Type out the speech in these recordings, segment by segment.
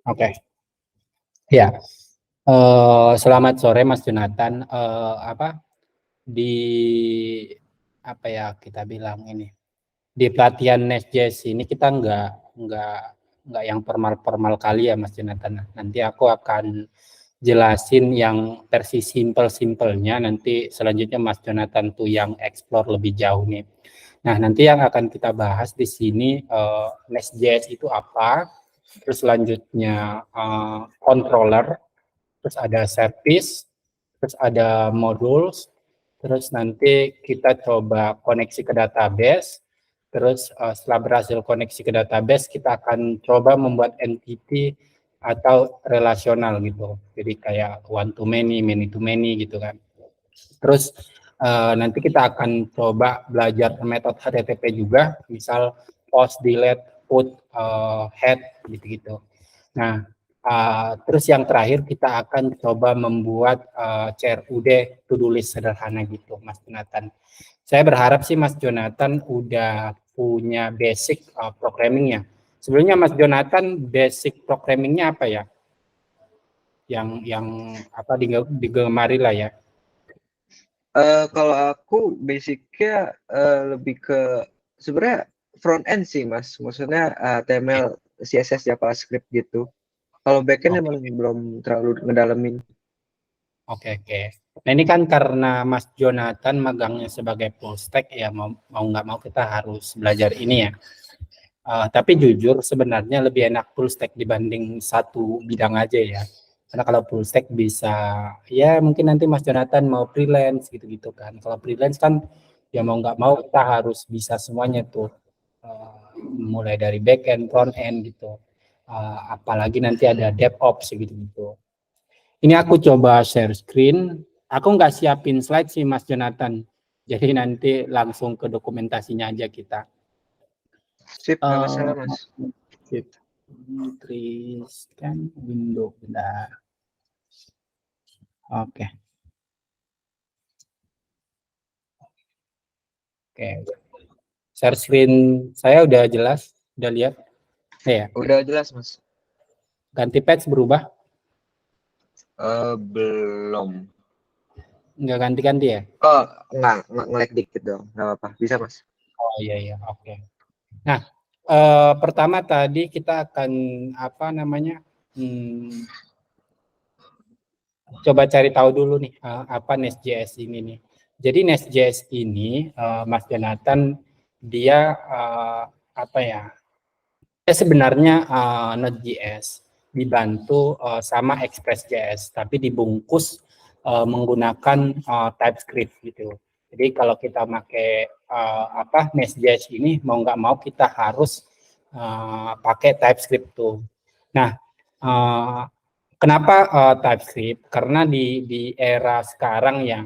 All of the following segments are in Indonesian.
Oke. Ya, selamat sore Mas Jonathan. Di apa ya kita bilang ini di pelatihan Next.js ini kita nggak yang formal kali ya Mas Jonathan. Nanti aku akan jelasin yang versi simpelnya. Nanti selanjutnya Mas Jonathan tuh yang explore lebih jauh nih. Nah, nanti yang akan kita bahas di sini Next.js itu apa, terus selanjutnya controller, terus ada service, terus ada modules, terus nanti kita coba koneksi ke database, terus setelah berhasil koneksi ke database, kita akan coba membuat entity atau relasional gitu. Jadi kayak one to many to many gitu kan. Terus nanti kita akan coba belajar metode HTTP juga, misal post, delete, put, head gitu-gitu. Nah, terus yang terakhir kita akan coba membuat CRUD to-do list sederhana gitu, Mas Jonathan. Saya berharap sih Mas Jonathan udah punya basic programmingnya. Sebelumnya Mas Jonathan basic programmingnya apa ya? Yang apa digemari lah ya? Kalau aku basicnya lebih ke sebenarnya front end sih Mas, maksudnya HTML, CSS, JavaScript gitu. Kalau backend emang belum terlalu ngedalamin. Oke. Nah ini kan karena Mas Jonathan magangnya sebagai full stack ya mau nggak mau kita harus belajar ini ya. Tapi jujur sebenarnya lebih enak full stack dibanding satu bidang aja ya. Karena kalau full stack bisa ya mungkin nanti Mas Jonathan mau freelance gitu-gitu kan. Kalau freelance kan ya mau nggak mau kita harus bisa semuanya tuh. Mulai dari back end, front end gitu. Apalagi nanti ada DevOps gitu-gitu. Ini aku coba share screen. Aku nggak siapin slide sih Mas Jonathan. Jadi nanti langsung ke dokumentasinya aja kita. Sip, nggak masalah Mas. Sip. Kan window bentar. Oke. Share screen saya udah jelas, udah lihat. Ya. Udah jelas Mas. Ganti patch berubah? Belum. Nggak ganti-ganti ya? Oh, nge-lag dikit dong, nggak apa-apa. Bisa Mas. Oh iya, oke. Nah, pertama tadi kita akan apa namanya? Coba cari tahu dulu nih apa Nest.js ini nih. Jadi Nest.js ini Mas Jonathan dia apa ya? Sebenarnya Node.js dibantu sama Express.js tapi dibungkus menggunakan TypeScript gitu. Jadi kalau kita pakai apa Nest.js ini mau nggak mau kita harus pakai TypeScript tuh. Nah, kenapa TypeScript? Karena di era sekarang ya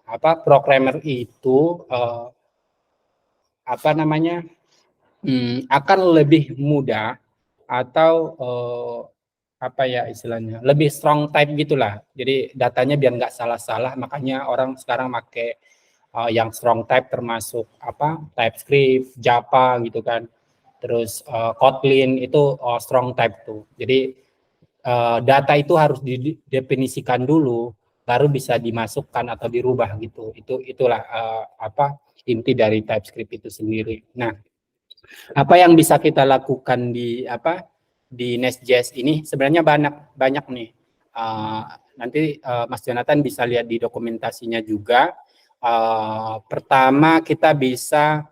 apa programmer itu apa namanya akan lebih mudah atau apa ya istilahnya lebih strong type gitulah. Jadi datanya biar nggak salah-salah, makanya orang sekarang pakai yang strong type termasuk apa TypeScript, Java gitu kan. Terus Kotlin itu strong type tuh. Jadi data itu harus didefinisikan dulu baru bisa dimasukkan atau dirubah gitu. Itulah apa inti dari TypeScript itu sendiri. Nah, apa yang bisa kita lakukan di apa di Nest.js ini sebenarnya banyak nih. Nanti Mas Jonathan bisa lihat di dokumentasinya juga. Pertama kita bisa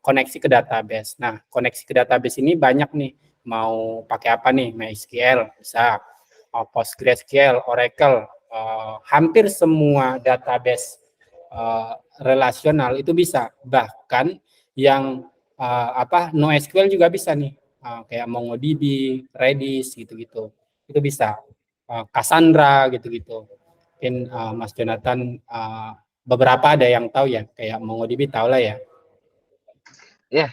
koneksi ke database. Nah, koneksi ke database ini banyak nih. Mau pakai apa nih? MySQL bisa, PostgreSQL, Oracle, hampir semua database relasional itu bisa. Bahkan yang apa NoSQL juga bisa nih, kayak MongoDB, Redis gitu-gitu. Itu bisa. Cassandra gitu-gitu. Mungkin Mas Jonathan beberapa ada yang tahu ya, kayak MongoDB tahu lah ya. Ya,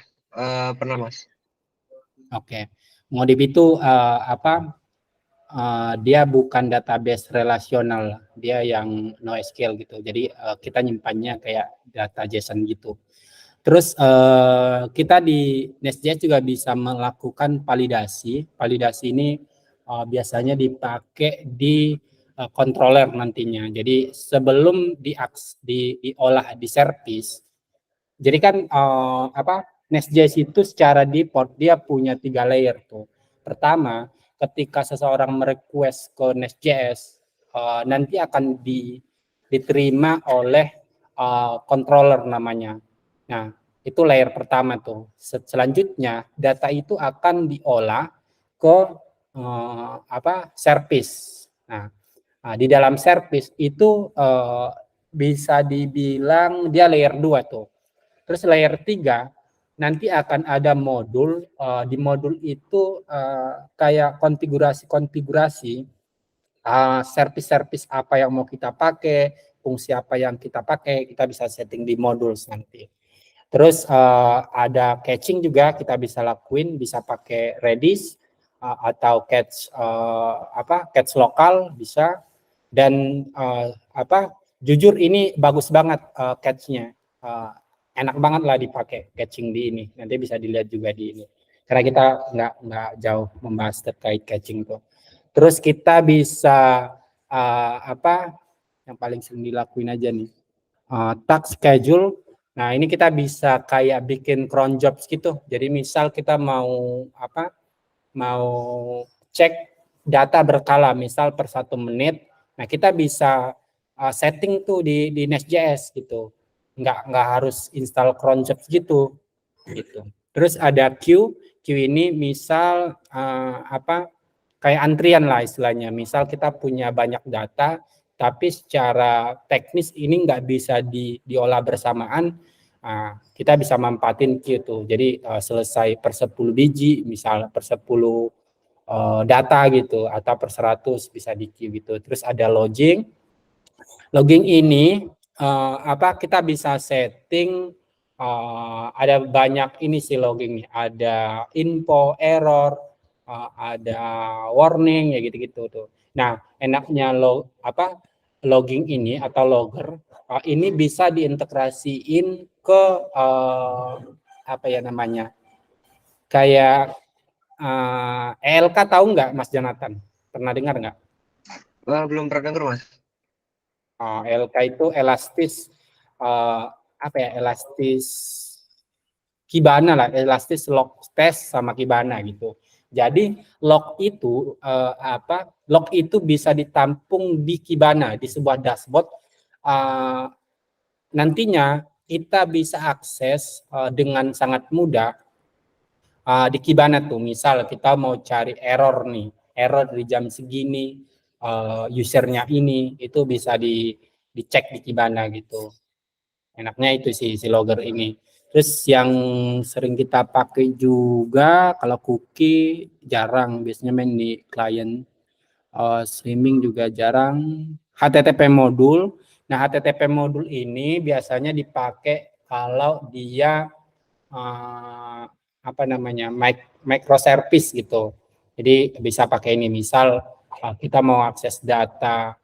pernah Mas. Oke. MongoDB itu apa? Dia bukan database relasional, dia yang NoSQL gitu. Jadi kita nyimpannya kayak data JSON gitu. Terus kita di Nest.js juga bisa melakukan validasi. Validasi ini biasanya dipakai di controller nantinya. Jadi sebelum diolah di service, jadi kan Nest.js itu secara default dia punya 3 layer tuh. Pertama, ketika seseorang merequest ke Nest.js, nanti akan diterima oleh controller namanya. Nah, itu layer pertama tuh. Selanjutnya, data itu akan diolah ke service. Nah, di dalam service itu bisa dibilang dia layer 2 tuh. Terus layer 3 nanti akan ada modul, di modul itu kayak konfigurasi-konfigurasi service-service apa yang mau kita pakai, fungsi apa yang kita pakai, kita bisa setting di modul nanti. Terus ada catching juga kita bisa lakuin, bisa pakai Redis atau catch lokal bisa. Dan jujur ini bagus banget catch-nya. Enak banget lah dipakai catching di ini. Nanti bisa dilihat juga di ini. Karena kita nggak jauh membahas terkait catching tuh. Terus kita bisa yang paling sering dilakuin aja nih. Task schedule. Nah, ini kita bisa kayak bikin cron jobs gitu. Jadi misal kita mau cek data berkala, misal per 1 menit. Nah, kita bisa setting tuh di Nest.js gitu. Nggak harus install cron jobs gitu. Terus ada queue. Queue ini misal kayak antrian lah istilahnya. Misal kita punya banyak data, tapi secara teknis ini nggak bisa diolah bersamaan, kita bisa manfaatin queue tuh. Jadi selesai per 10 biji, misal per 10 data gitu, atau per 100 bisa di queue gitu. Terus ada logging. Logging ini kita bisa setting, ada banyak ini sih loggingnya. Ada info, error, ada warning ya gitu-gitu tuh. Nah, enaknya logging ini atau logger ini bisa diintegrasiin ke kayak ELK, tahu nggak Mas Jonathan? Pernah dengar nggak? Belum pernah denger, Mas. ELK itu elastis elastis Kibana lah, elastis log test sama Kibana gitu. Jadi log itu bisa ditampung di Kibana di sebuah dashboard. Nantinya kita bisa akses dengan sangat mudah di Kibana tuh. Misal kita mau cari error nih, error di jam segini, usernya ini, itu bisa dicek di Kibana gitu. Enaknya itu sih si logger ini. Terus yang sering kita pakai juga kalau cookie jarang, biasanya main di klien. Streaming juga jarang. HTTP modul. Nah, HTTP modul ini biasanya dipakai kalau dia microservice gitu. Jadi bisa pakai ini, misal kita mau akses data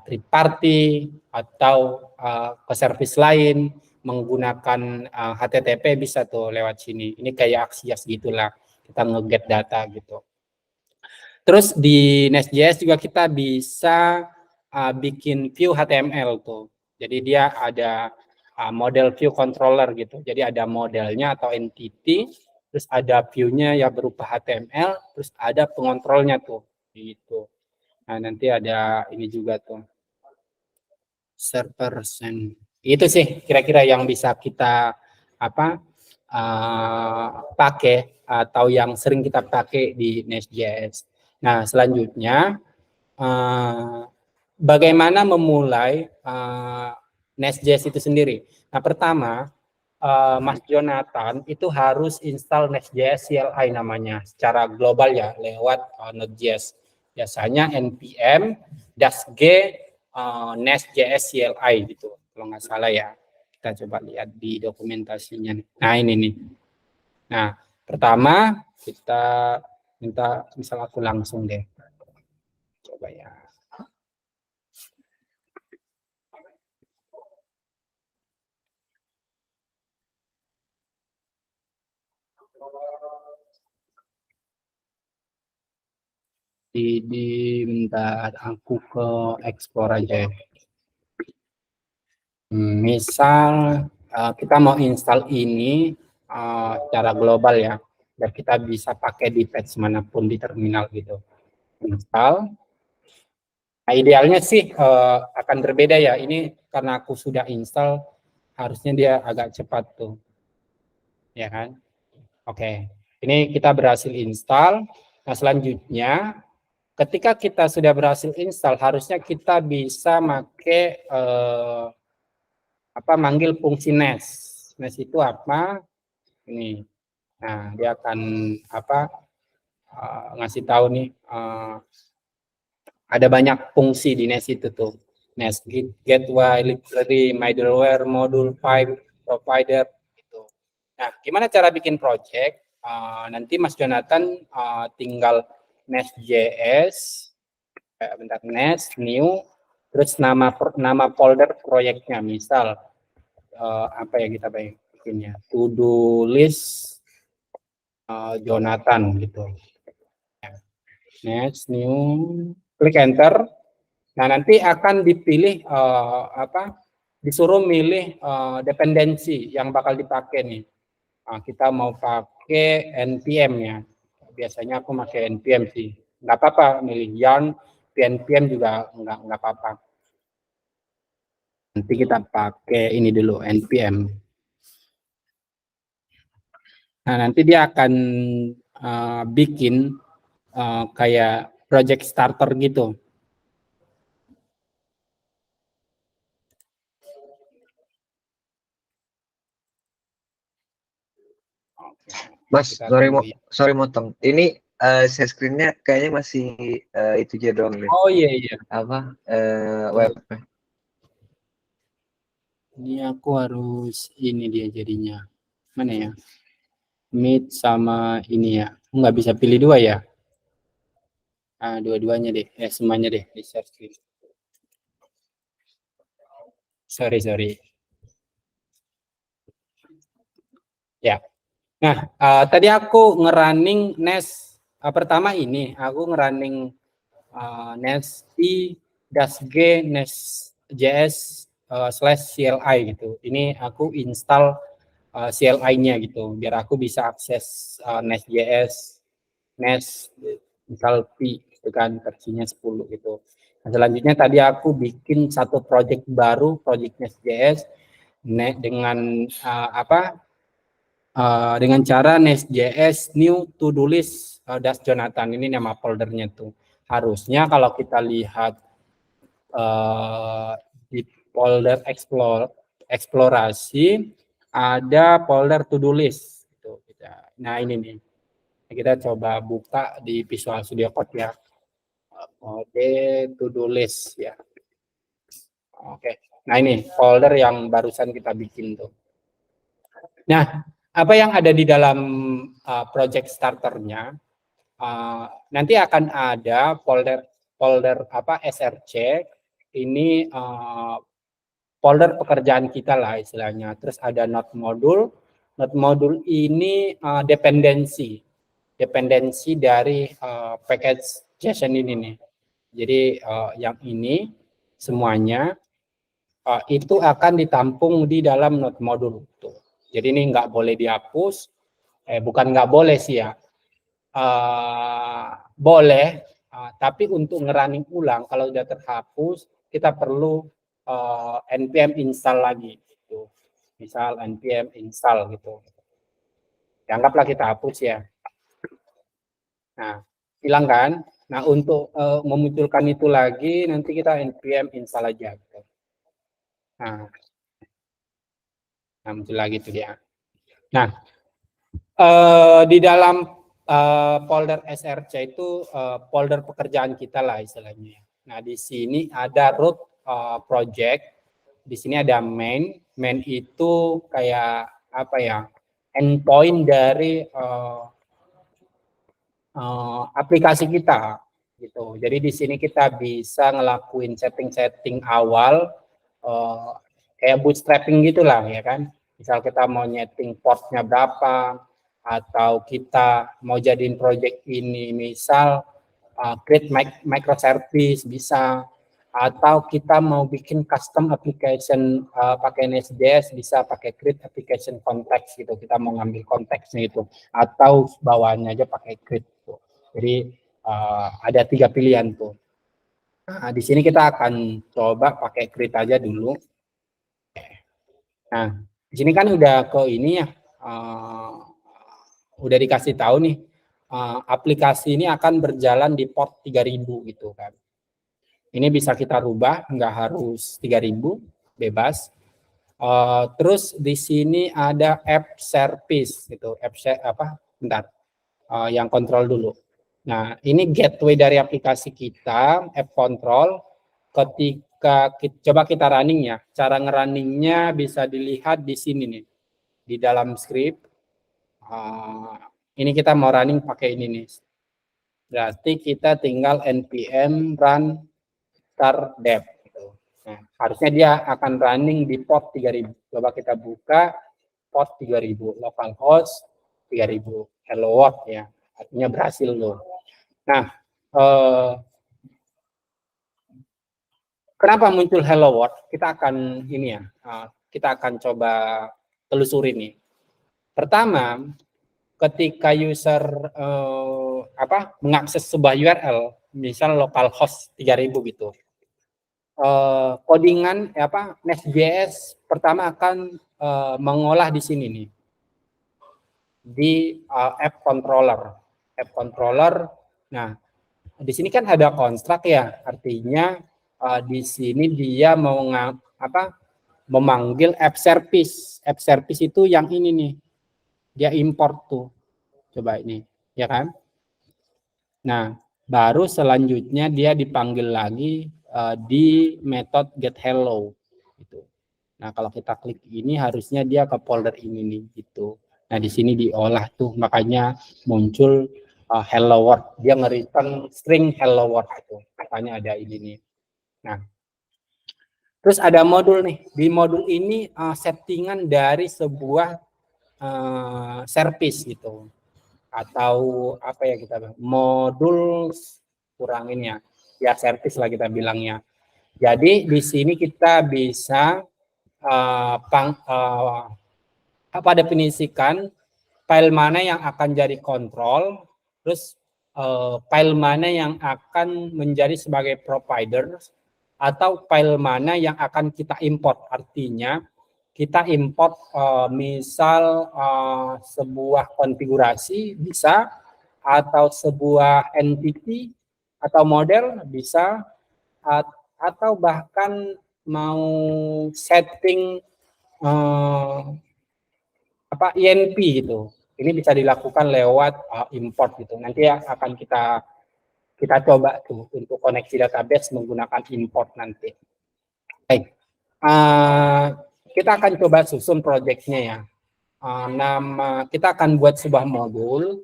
third party atau ke service lain menggunakan HTTP bisa tuh lewat sini. Ini kayak Axios gitulah, kita nge-get data gitu. Terus di Nest.js juga kita bisa bikin view HTML tuh. Jadi dia ada model view controller gitu. Jadi ada modelnya atau entity, terus ada view-nya ya berupa HTML, terus ada pengontrolnya tuh gitu. Nah, nanti ada ini juga tuh server send. Itu sih kira-kira yang bisa kita pakai atau yang sering kita pakai di Nest.js. Nah, selanjutnya bagaimana memulai Nest.js itu sendiri. Nah, pertama Mas Jonathan itu harus install Nest.js CLI namanya secara global ya lewat Node.js. Biasanya npm -g Nest.js CLI gitu kalau nggak salah ya. Kita coba lihat di dokumentasinya. Nah, ini nih. Nah, pertama kita minta misal aku langsung deh. Coba ya. Bentar, aku ke explore aja. Misal kita mau install ini secara global ya, biar kita bisa pakai di patch manapun di terminal gitu. Install. Nah, idealnya sih akan berbeda ya. Ini karena aku sudah install, harusnya dia agak cepat tuh, ya kan? Oke, ini kita berhasil install. Nah, selanjutnya ketika kita sudah berhasil install, harusnya kita bisa pakai manggil fungsi nest. Nest itu apa? Ini. Nah, dia akan ngasih tahu nih ada banyak fungsi di nest itu tuh. Nest gateway, library, middleware, module, file, provider gitu. Nah, gimana cara bikin project? Nanti Mas Jonathan tinggal nest.js, bentar, nest new, terus nama folder proyeknya, misal apa ya kita bikinnya, to do list Jonathan gitu. Next new, klik enter. Nah, nanti akan dipilih disuruh milih dependensi yang bakal dipakai nih. Kita mau pakai npm ya. Biasanya aku pakai npm sih. Nggak apa-apa milih yarn, npm juga nggak apa-apa. Nanti kita pakai ini dulu, npm. Nah, nanti dia akan bikin kayak project starter gitu. Mas, sorry motong. Ini share screen-nya kayaknya masih itu aja doang deh. Oh iya iya. Apa web? Ini aku harus ini dia jadinya. Mana ya? Meet sama ini ya. Nggak bisa pilih dua ya? Dua-duanya deh. Semuanya deh di share screen. Sorry. Ya. Nah, tadi aku ngerunning nest pertama ini. Aku ngerunning nest i -g nest.js /CLI gitu. Ini aku install CLI-nya gitu, biar aku bisa akses nest.js, nest misal P itu kan versinya 10 gitu. Nah, selanjutnya tadi aku bikin satu project baru, project nest.js dengan dengan cara nest.js new to do list das Jonathan, ini nama foldernya tuh. Harusnya kalau kita lihat di folder eksplorasi ada folder to do list gitu. Nah, ini nih. Kita coba buka di Visual Studio Code ya. Mode to do list ya. Oke. Nah, ini folder yang barusan kita bikin tuh. Nah, apa yang ada di dalam project starternya? Nanti akan ada folder src, ini folder pekerjaan kita lah istilahnya. Terus ada node module ini dependensi dari package JSON ini nih. Jadi yang ini semuanya itu akan ditampung di dalam node module tuh. Jadi ini nggak boleh dihapus, bukan nggak boleh sih ya, boleh, tapi untuk ngerunning ulang kalau sudah terhapus kita perlu npm install lagi gitu. Misal npm install gitu. Anggaplah kita hapus ya. Nah, hilang kan? Nah, untuk memunculkan itu lagi nanti kita npm install aja gitu. Nah, muncul lagi tuh ya. Nah, di dalam folder src itu folder pekerjaan kita lah istilahnya. Nah, di sini ada root project, di sini ada main itu kayak apa ya, endpoint dari aplikasi kita gitu. Jadi di sini kita bisa ngelakuin setting-setting awal kayak bootstrapping gitulah ya kan. Misal kita mau nyeting portnya berapa, atau kita mau jadiin project ini misal create microservice bisa, atau kita mau bikin custom application pakai Nest.js bisa pakai create application context gitu, kita mau ngambil konteksnya itu, atau bawaannya aja pakai create gitu. Jadi ada 3 pilihan tuh. Nah, di sini kita akan coba pakai create aja dulu. Nah, di sini kan udah ke ini ya, udah dikasih tahu nih, aplikasi ini akan berjalan di port 3000 gitu kan. Ini bisa kita rubah, nggak harus 3000, bebas. Terus di sini ada app service gitu, bentar, yang kontrol dulu. Nah, ini gateway dari aplikasi kita, app control. Ketika coba kita running ya, cara ngerunningnya bisa dilihat di sini nih, di dalam script. Ini kita mau running pakai ini nih. Berarti kita tinggal npm run start dev. Gitu. Nah, harusnya dia akan running di port 3000. Coba kita buka port 3000, localhost 3000, hello world ya. Artinya berhasil loh. Nah, kenapa muncul hello world? Kita akan ini ya, kita akan coba telusuri nih. Pertama, ketika user mengakses sebuah URL, misal localhost 3000 gitu, codingan Nest.js pertama akan mengolah di sini nih, di app controller. Nah, di sini kan ada construct ya, artinya di sini dia mau memanggil app service. App service itu yang ini nih, dia import tuh. Coba ini, ya kan? Nah, baru selanjutnya dia dipanggil lagi di method getHello gitu. Nah, kalau kita klik ini harusnya dia ke folder ini nih gitu. Nah, di sini diolah tuh, makanya muncul hello world. Dia nge-return string hello world itu. Makanya ada ini nih. Nah, terus ada modul nih. Di modul ini settingan dari sebuah service gitu. Atau apa ya kita bilang, modul kurangin ya service lah kita bilangnya. Jadi di sini kita bisa definisikan file mana yang akan jadi kontrol, terus file mana yang akan menjadi sebagai provider, atau file mana yang akan kita import. Artinya kita import misal sebuah konfigurasi bisa, atau sebuah entity atau model bisa, atau bahkan mau setting INP gitu. Ini bisa dilakukan lewat import gitu. Nanti akan kita coba tuh untuk koneksi database menggunakan import nanti. Baik. Kita akan coba susun project-nya ya. Kita akan buat sebuah modul.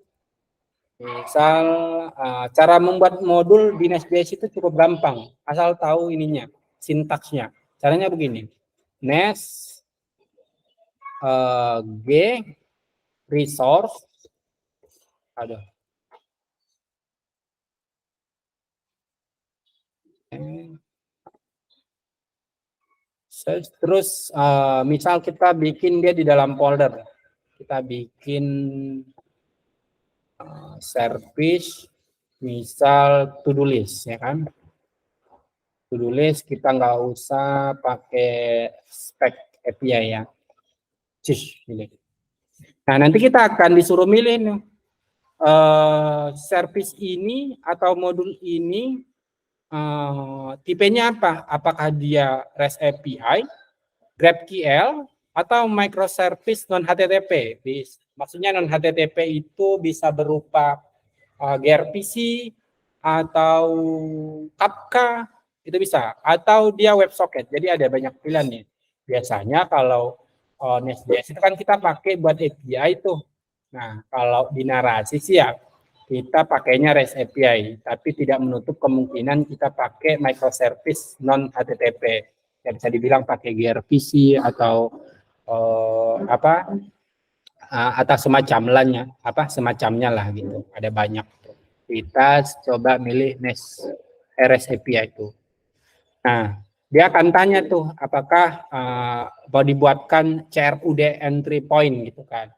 Misal cara membuat modul di Nest.js itu cukup gampang, asal tahu ininya, sintaksnya. Caranya begini. Nest G resource terus misal kita bikin dia di dalam folder, kita bikin service misal to-do list ya kan, to-do list kita nggak usah pakai spec API ya. Nah, nanti kita akan disuruh milih nih, service ini atau modul ini tipenya apa? Apakah dia REST API, GraphQL, atau microservice non HTTP? Maksudnya non HTTP itu bisa berupa gRPC atau Kafka, itu bisa. Atau dia WebSocket. Jadi ada banyak pilihan nih. Biasanya kalau Nest.js itu kan kita pakai buat API itu. Nah, kalau di narasi sih ya kita pakainya REST API, tapi tidak menutup kemungkinan kita pakai microservice non HTTP. Ya bisa dibilang pakai gRPC atau atau semacamnya lah gitu. Ada banyak. Kita coba milih Nest REST API itu. Nah, dia akan tanya tuh apakah mau dibuatkan CRUD entry point gitu kan.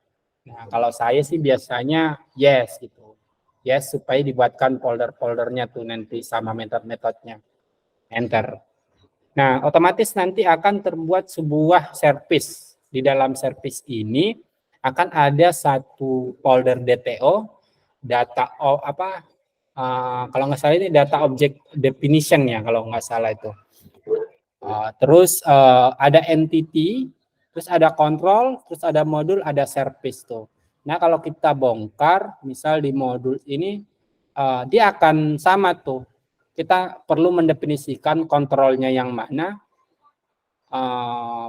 Nah, kalau saya sih biasanya yes gitu. Yes, supaya dibuatkan folder-foldernya tuh nanti sama metode-metodenya. Enter. Nah, otomatis nanti akan terbuat sebuah service. Di dalam service ini akan ada satu folder DTO, data kalau nggak salah ini data object definition ya kalau nggak salah itu. Terus ada entity, terus ada control, terus ada modul, ada service tuh. Nah kalau kita bongkar, misal di modul ini dia akan sama tuh. Kita perlu mendefinisikan kontrolnya yang mana,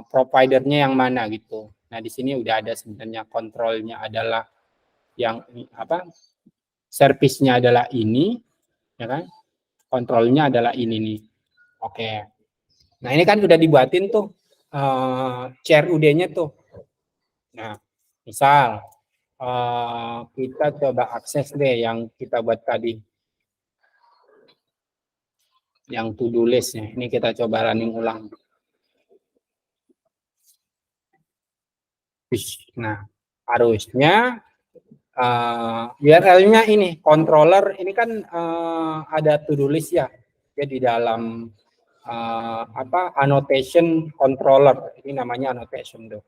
providernya yang mana gitu. Nah di sini udah ada sebenarnya kontrolnya adalah yang service-nya adalah ini, ya kan? Kontrolnya adalah ini nih. Oke. Nah ini kan udah dibuatin tuh CRUD-nya tuh. Nah misal kita coba akses deh yang kita buat tadi. Yang to-do list-nya. Ini kita coba running ulang. Nah harusnya URL-nya ini controller ini kan ada to-do list ya. Ya di dalam annotation controller ini namanya annotation tuh.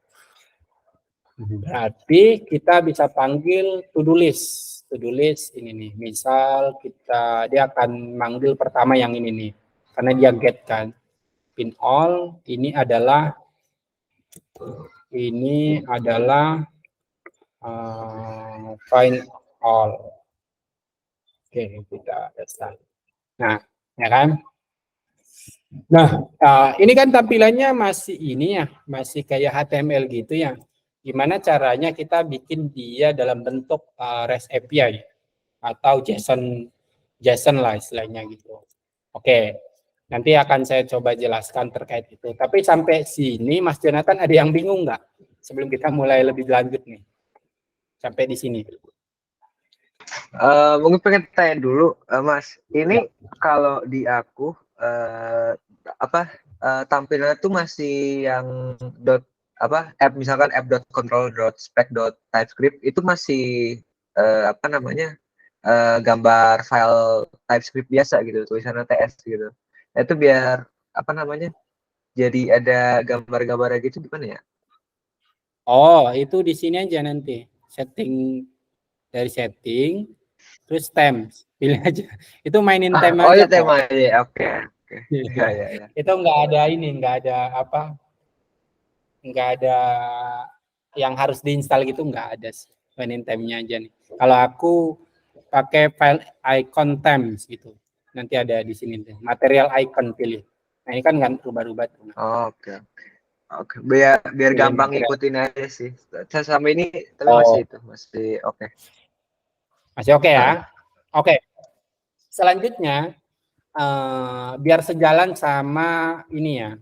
Berarti kita bisa panggil to-do list. To-do list ini nih. Misal dia akan manggil pertama yang ini nih. Karena dia get kan. Pin all ini adalah find all. Oke, kita start. Nah, ya kan? Nah, ini kan tampilannya masih ini ya, masih kayak HTML gitu ya. Gimana caranya kita bikin dia dalam bentuk REST API atau JSON lah istilahnya gitu. Oke, nanti akan saya coba jelaskan terkait itu. Tapi sampai sini Mas Jonathan ada yang bingung nggak? Sebelum kita mulai lebih lanjut nih. Sampai di sini. Mungkin pengen tanya dulu, Mas. Ini kalau di aku tampilannya tuh masih yang app misalkan app.control.spec.typescript itu masih gambar file TypeScript biasa gitu, tulisannya TS gitu. Nah, itu biar jadi ada gambar-gambarnya gitu gimana ya? Oh, itu di sini aja nanti. Dari setting, terus temps. Pilih aja. Itu mainin tem Oh, aja itu kok. temanya. Oke. Ya. Itu nggak ada yang harus diinstal gitu, nggak ada sih. Mainin temnya aja nih. Kalau aku pakai file icon temps gitu. Nanti ada di sini deh. Material icon pilih. Nah ini kan nggak rubah-rubah tuh. Oke. Biar Pilih gampang material. ngikutin aja sih. Sama ini tapi Oh, masih oke. masih oke ya? Oke. Selanjutnya biar sejalan sama ini ya,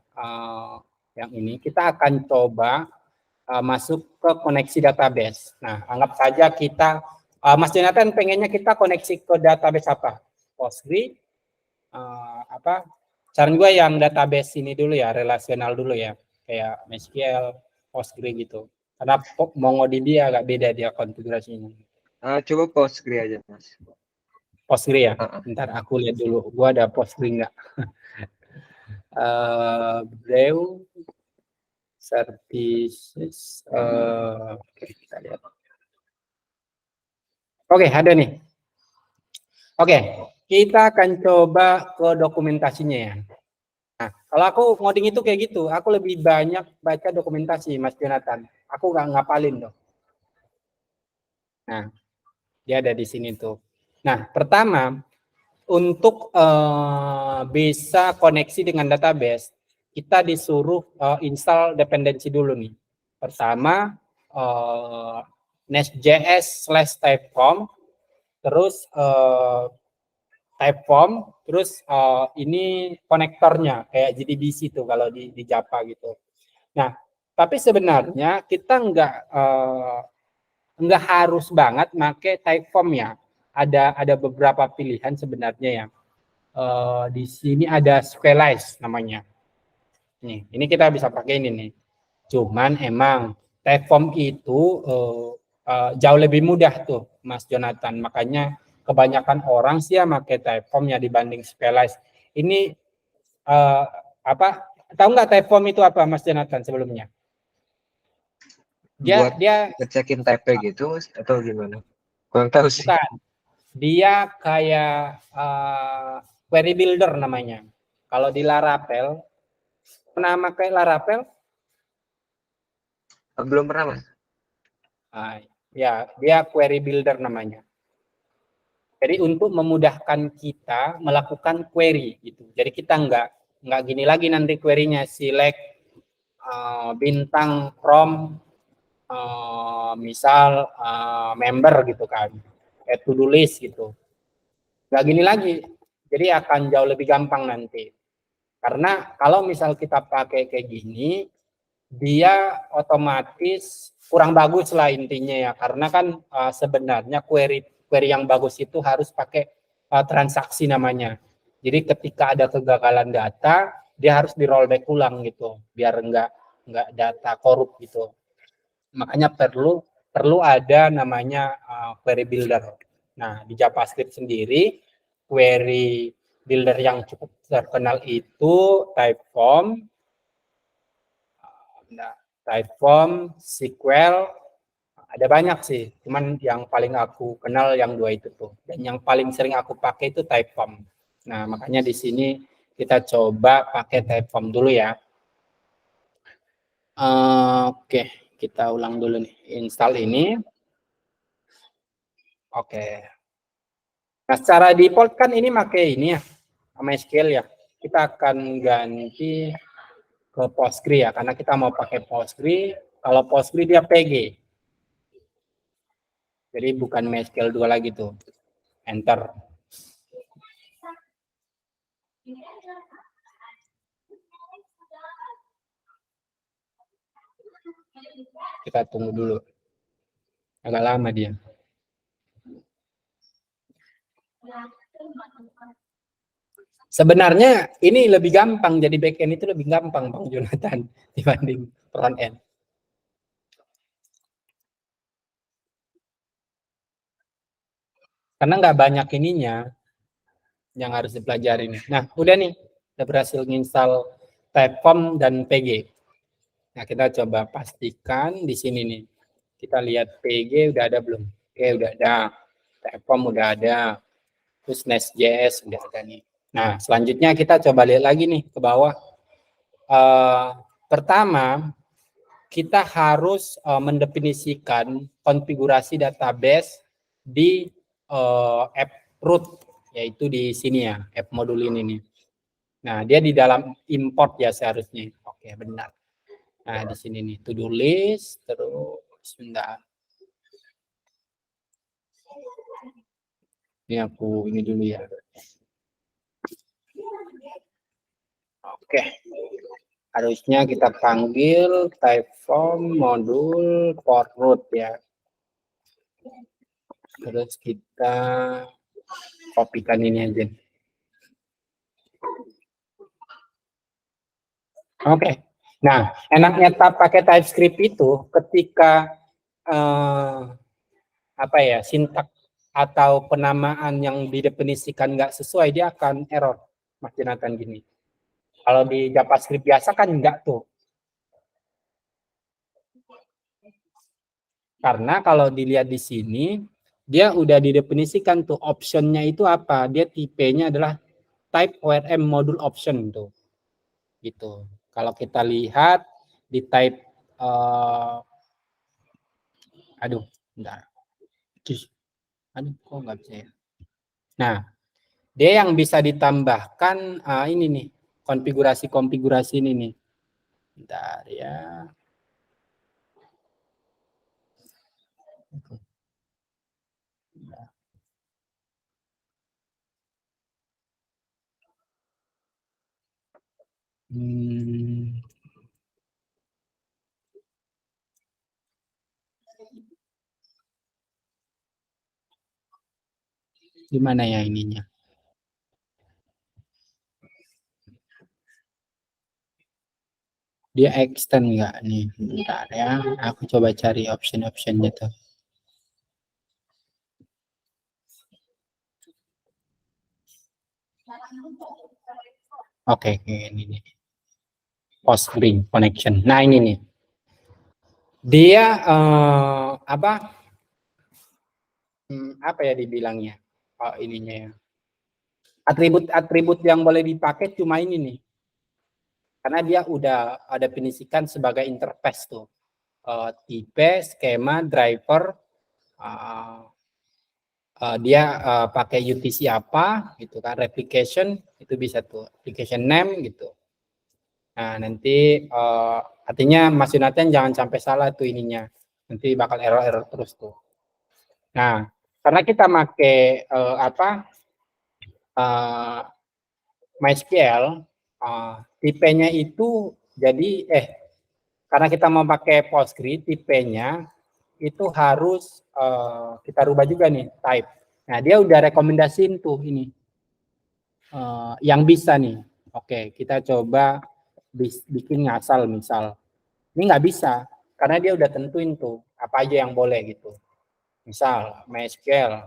yang ini kita akan coba masuk ke koneksi database. Nah, anggap saja kita, Mas Jonathan pengennya kita koneksi ke database apa? Postgre, saran gue yang database ini dulu ya, relasional dulu ya, kayak MySQL, Postgre gitu. Karena MongoDB agak beda dia konfigurasinya. Coba Postgre aja, Mas. Postgre ya? Bentar aku lihat dulu, gue ada Postgre nggak? Brew services kita lihat. Oke, ada nih. Oke, kita akan coba ke dokumentasinya ya. Nah, kalau aku ngoding itu kayak gitu, aku lebih banyak baca dokumentasi, Mas Jonathan. Aku nggak ngapalin dong. Nah, dia ada di sini tuh. Nah, pertama, untuk bisa koneksi dengan database, kita disuruh install dependensi dulu nih. Pertama, nest.js/typeform, terus typeform, terus ini konektornya kayak JDBC tuh kalau di Java gitu. Nah, tapi sebenarnya kita nggak harus banget pakai typeform ya. ada beberapa pilihan sebenarnya ya. Di sini ada Squalise namanya. Ini kita bisa pakai ini nih. Cuman emang Typeform itu jauh lebih mudah tuh, Mas Jonathan. Makanya kebanyakan orang sih ya pakai Typeform ya dibanding Squalise. Ini apa? Tahu nggak Typeform itu apa, Mas Jonathan sebelumnya? Buat Dia ngecekin TP gitu atau gimana? Kurang tahu sih. bukan. Dia kayak query builder namanya. Kalau di Laravel, pernah pakai Laravel? Belum pernah, Mas. Ya, dia query builder namanya. Jadi untuk memudahkan kita melakukan query gitu. Jadi kita nggak gini lagi nanti query-nya select bintang from misal member gitu kan, to do list gitu. Nggak gini lagi. Jadi akan jauh lebih gampang nanti. Karena kalau misal kita pakai kayak gini, dia otomatis kurang bagus lah intinya ya. Karena kan sebenarnya query yang bagus itu harus pakai transaksi namanya. Jadi ketika ada kegagalan data, dia harus di rollback ulang gitu, biar nggak data korup gitu. Makanya perlu ada namanya query builder. Nah, di JavaScript sendiri, query builder yang cukup terkenal itu Typeform, Typeform, SQL, ada banyak sih. Cuman yang paling aku kenal yang dua itu tuh. Dan yang paling sering aku pakai itu Typeform. Nah, makanya di sini kita coba pakai Typeform dulu ya. Oke, kita ulang dulu nih. Install ini. Oke. Nah, secara default kan ini pakai ini ya, MySQL ya. Kita akan ganti ke Postgre ya, karena kita mau pakai Postgre. Kalau Postgre dia PG. Jadi bukan MySQL 2 lagi tuh. Enter. Kita tunggu dulu. Agak lama dia. Sebenarnya ini lebih gampang, jadi backend itu lebih gampang Bang Jonathan dibanding front end. Karena nggak banyak ininya yang harus dipelajari nih. Nah, udah nih, kita berhasil install Typeform dan PG. Nah, kita coba pastikan di sini nih. Kita lihat PG udah ada belum? Oke, udah ada. Typeform udah ada. Terus Nest.js udah ada nih. Nah, selanjutnya kita coba lihat lagi nih ke bawah. Pertama, kita harus mendefinisikan konfigurasi database di app root, yaitu di sini ya, app modul ini nih. Nah, dia di dalam import ya seharusnya. Oke, benar. Nah, di sini nih, to-do list, terus bentar. Ini aku ini dulu ya. Oke. Harusnya kita panggil Typeform modul for root ya. Terus kita kopikan ini aja. Oke. Nah, enaknya pakai TypeScript itu ketika apa ya, sintak atau penamaan yang didefinisikan nggak sesuai, dia akan error. Mas Jonathan gini. Kalau di JavaScript biasa kan enggak tuh. Karena kalau dilihat di sini, dia udah didefinisikan tuh optionnya itu apa. Dia tipenya adalah type ORM module option tuh. Gitu. Kalau kita lihat di type aduh, bentar. Aduh, kok nggak bisa ya. Nah, dia yang bisa ditambahkan ini nih, konfigurasi-konfigurasi ini nih. Bentar ya. Hmm. Gimana ya ininya? Dia extend nggak nih? Bentar ya, aku coba cari option-optionnya tuh. Oke, ini nih. Postgres connection. Nah ini nih. Dia apa? Apa ya dibilangnya? Oh, ininya ya. Atribut-atribut yang boleh dipakai cuma ini nih. Karena dia udah ada definisikan sebagai interface tuh. Tipe, skema, driver, dia pakai UTC apa gitu kan, replication itu bisa tuh, application name gitu. Nah nanti artinya Mas Yunatan jangan sampai salah tuh ininya, nanti bakal error terus tuh. Nah karena kita pakai MySQL, tipenya itu jadi karena kita mau pakai Postgres, tipenya itu harus kita rubah juga nih type. Nah dia udah rekomendasiin tuh ini yang bisa nih. Oke, kita coba bikin ngasal misal. Ini nggak bisa karena dia udah tentuin tuh apa aja yang boleh gitu. Misal MySQL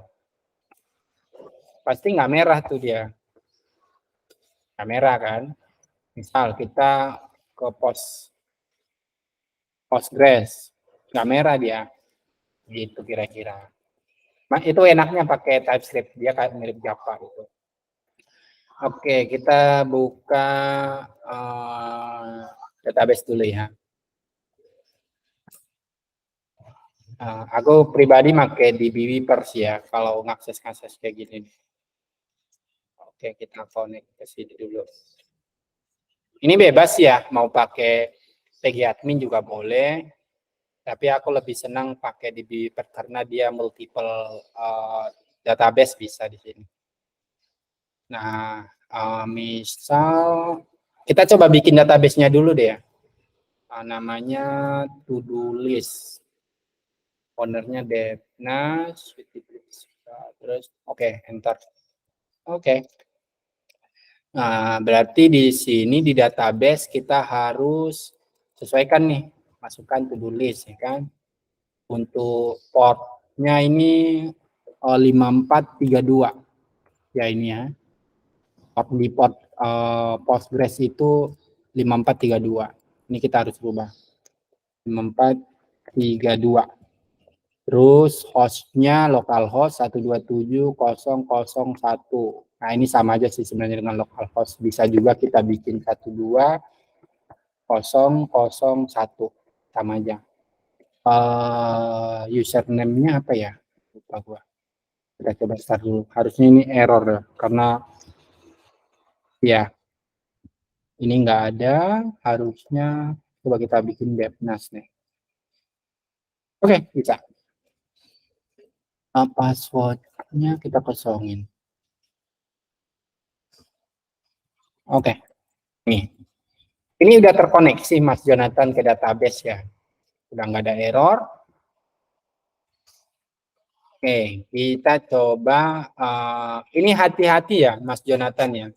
pasti nggak merah tuh dia, nggak merah kan. Misal kita ke Postgres, nggak merah dia, gitu kira-kira. Nah, itu enaknya pakai TypeScript, dia kayak mirip Java gitu. Oke, kita buka database dulu ya. Aku pribadi pakai DB-Weavers ya, kalau ngakses kayak gini. Oke, kita connect ke sini dulu. Ini bebas ya, mau pakai PG admin juga boleh. Tapi aku lebih senang pakai DB-Weavers karena dia multiple database bisa di sini. Nah, misal kita coba bikin database-nya dulu deh ya. Namanya to-do list. Ownernya Devnas, terus oke, enter. Oke. Nah, berarti di sini di database kita harus sesuaikan nih, masukkan to-do list ya kan. Untuk portnya ini 5432. Ya ini ya. Di port Postgres itu 5432. Ini kita harus rubah. 5432. Terus hostnya localhost 127.0.0.1. Nah ini sama aja sih sebenarnya dengan localhost. Bisa juga kita bikin 120.0.1. Sama aja. Username-nya apa ya? Lupa gua. Kita coba start dulu. Harusnya ini error ya. Karena ya ini nggak ada. Harusnya coba kita bikin Devnas nih. Oke, bisa. Passwordnya kita kosongin. Oke, nih. Ini udah terkoneksi Mas Jonathan ke database ya. Udah nggak ada error. Oke, kita coba. Ini hati-hati ya Mas Jonathan ya.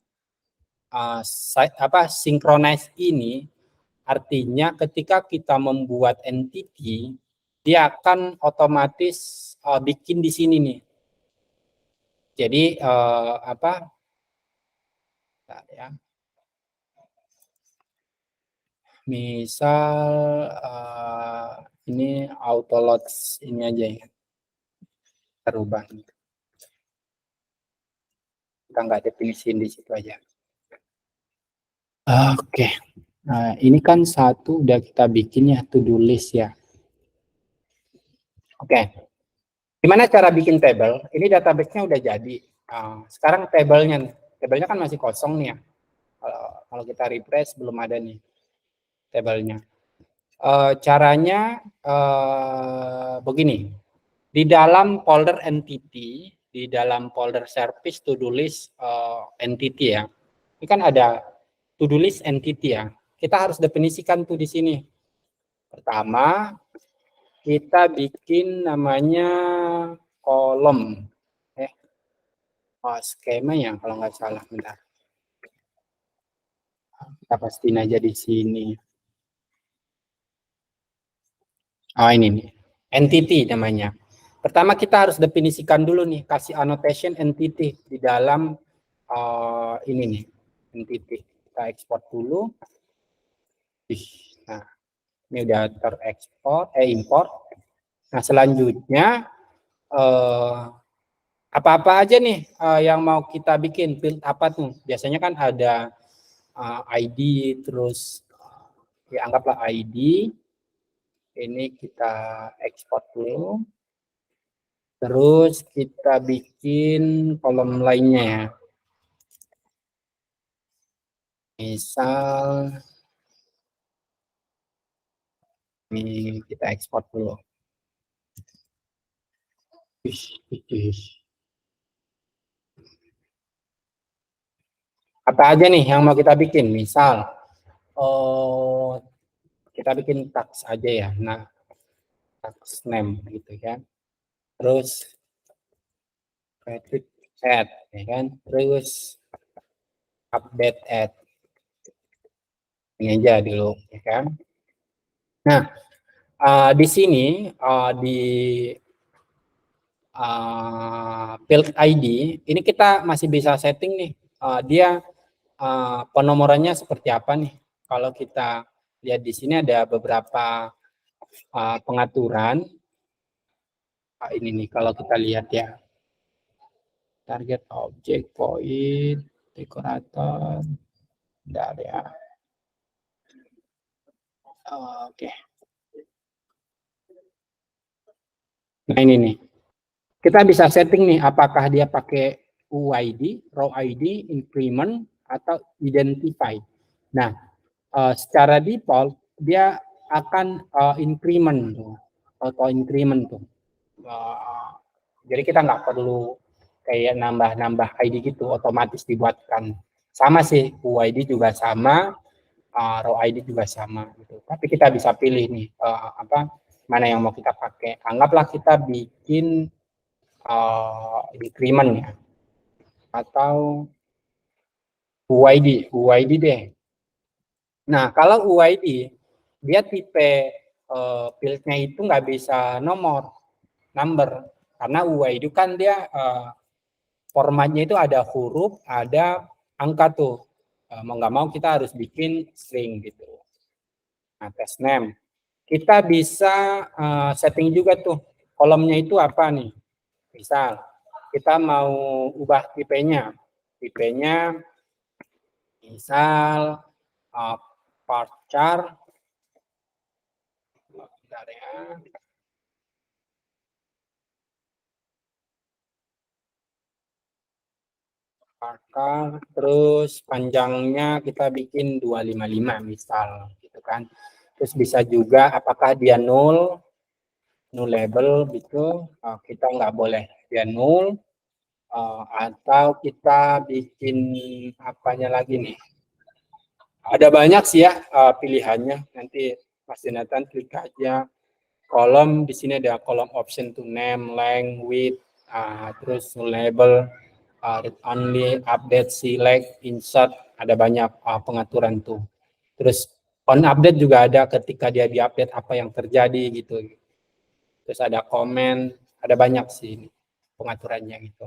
Synchronize ini artinya ketika kita membuat entity, dia akan otomatis bikin di sini nih. Jadi ya. Misal ini auto load ini aja ya. Terubah. Kita nggak definisiin di situ aja. Oke. Nah, ini kan satu udah kita bikin ya to-do list ya. Oke. Gimana cara bikin table? Ini database-nya udah jadi. Sekarang tabelnya kan masih kosong nih ya. Kalau kita refresh belum ada nih tabelnya. Caranya begini. Di dalam folder entity, di dalam folder service to-do list entity ya. Ini kan ada to-do list entity ya. Kita harus definisikan tuh di sini. Pertama, kita bikin namanya kolom. skema ya kalau nggak salah, bentar. Kita pastiin aja di sini. Oh ini nih, entity namanya. Pertama kita harus definisikan dulu nih, kasih annotation entity di dalam ini nih, entity. Kita ekspor dulu. Nah, ini udah terekspor, import. Nah, selanjutnya apa-apa aja nih yang mau kita bikin, field apa tuh? Biasanya kan ada ID, terus ya anggaplah ID. Ini kita ekspor dulu. Terus kita bikin kolom lainnya ya. Misal ini kita ekspor dulu. Apa aja nih yang mau kita bikin? Misal kita bikin tax aja ya. Nah, tax name gitu kan. Terus credit add ya kan. Terus update add. Ini aja dulu ya kan. Nah, di sini di field ID ini kita masih bisa setting nih dia penomorannya seperti apa nih. Kalau kita lihat di sini ada beberapa pengaturan. Ini nih kalau kita lihat ya, target object point dekorator, bentar ya. Oke. Nah ini nih, kita bisa setting nih apakah dia pakai UID, row ID, increment atau identify. Nah, secara default dia akan increment tuh, auto increment tuh. Jadi kita nggak perlu kayak nambah-nambah ID gitu, otomatis dibuatkan. Sama sih, UID juga sama, row ID juga sama gitu. Tapi kita bisa pilih nih mana yang mau kita pakai. Anggaplah kita bikin increment ya, atau UID deh. Nah kalau UID dia tipe fieldnya itu nggak bisa number, karena UID kan dia formatnya itu ada huruf, ada angka tuh. Mau nggak mau kita harus bikin string gitu. Nah, test name. Kita bisa setting juga tuh kolomnya itu apa nih. Misal kita mau ubah tipenya. Tipenya misal part chart. Bentar ya. Akar, terus panjangnya kita bikin 255 misal gitu kan. Terus bisa juga apakah dia null label gitu, kita nggak boleh dia null, atau kita bikin apanya lagi nih. Ada banyak sih ya pilihannya. Nanti Mas Jonathan klik aja kolom, di sini ada kolom option to name, length, width, terus null label, read only, update, select, insert, ada banyak pengaturan tuh. Terus on update juga ada ketika dia diupdate apa yang terjadi gitu. Terus ada komen, ada banyak sih pengaturannya gitu.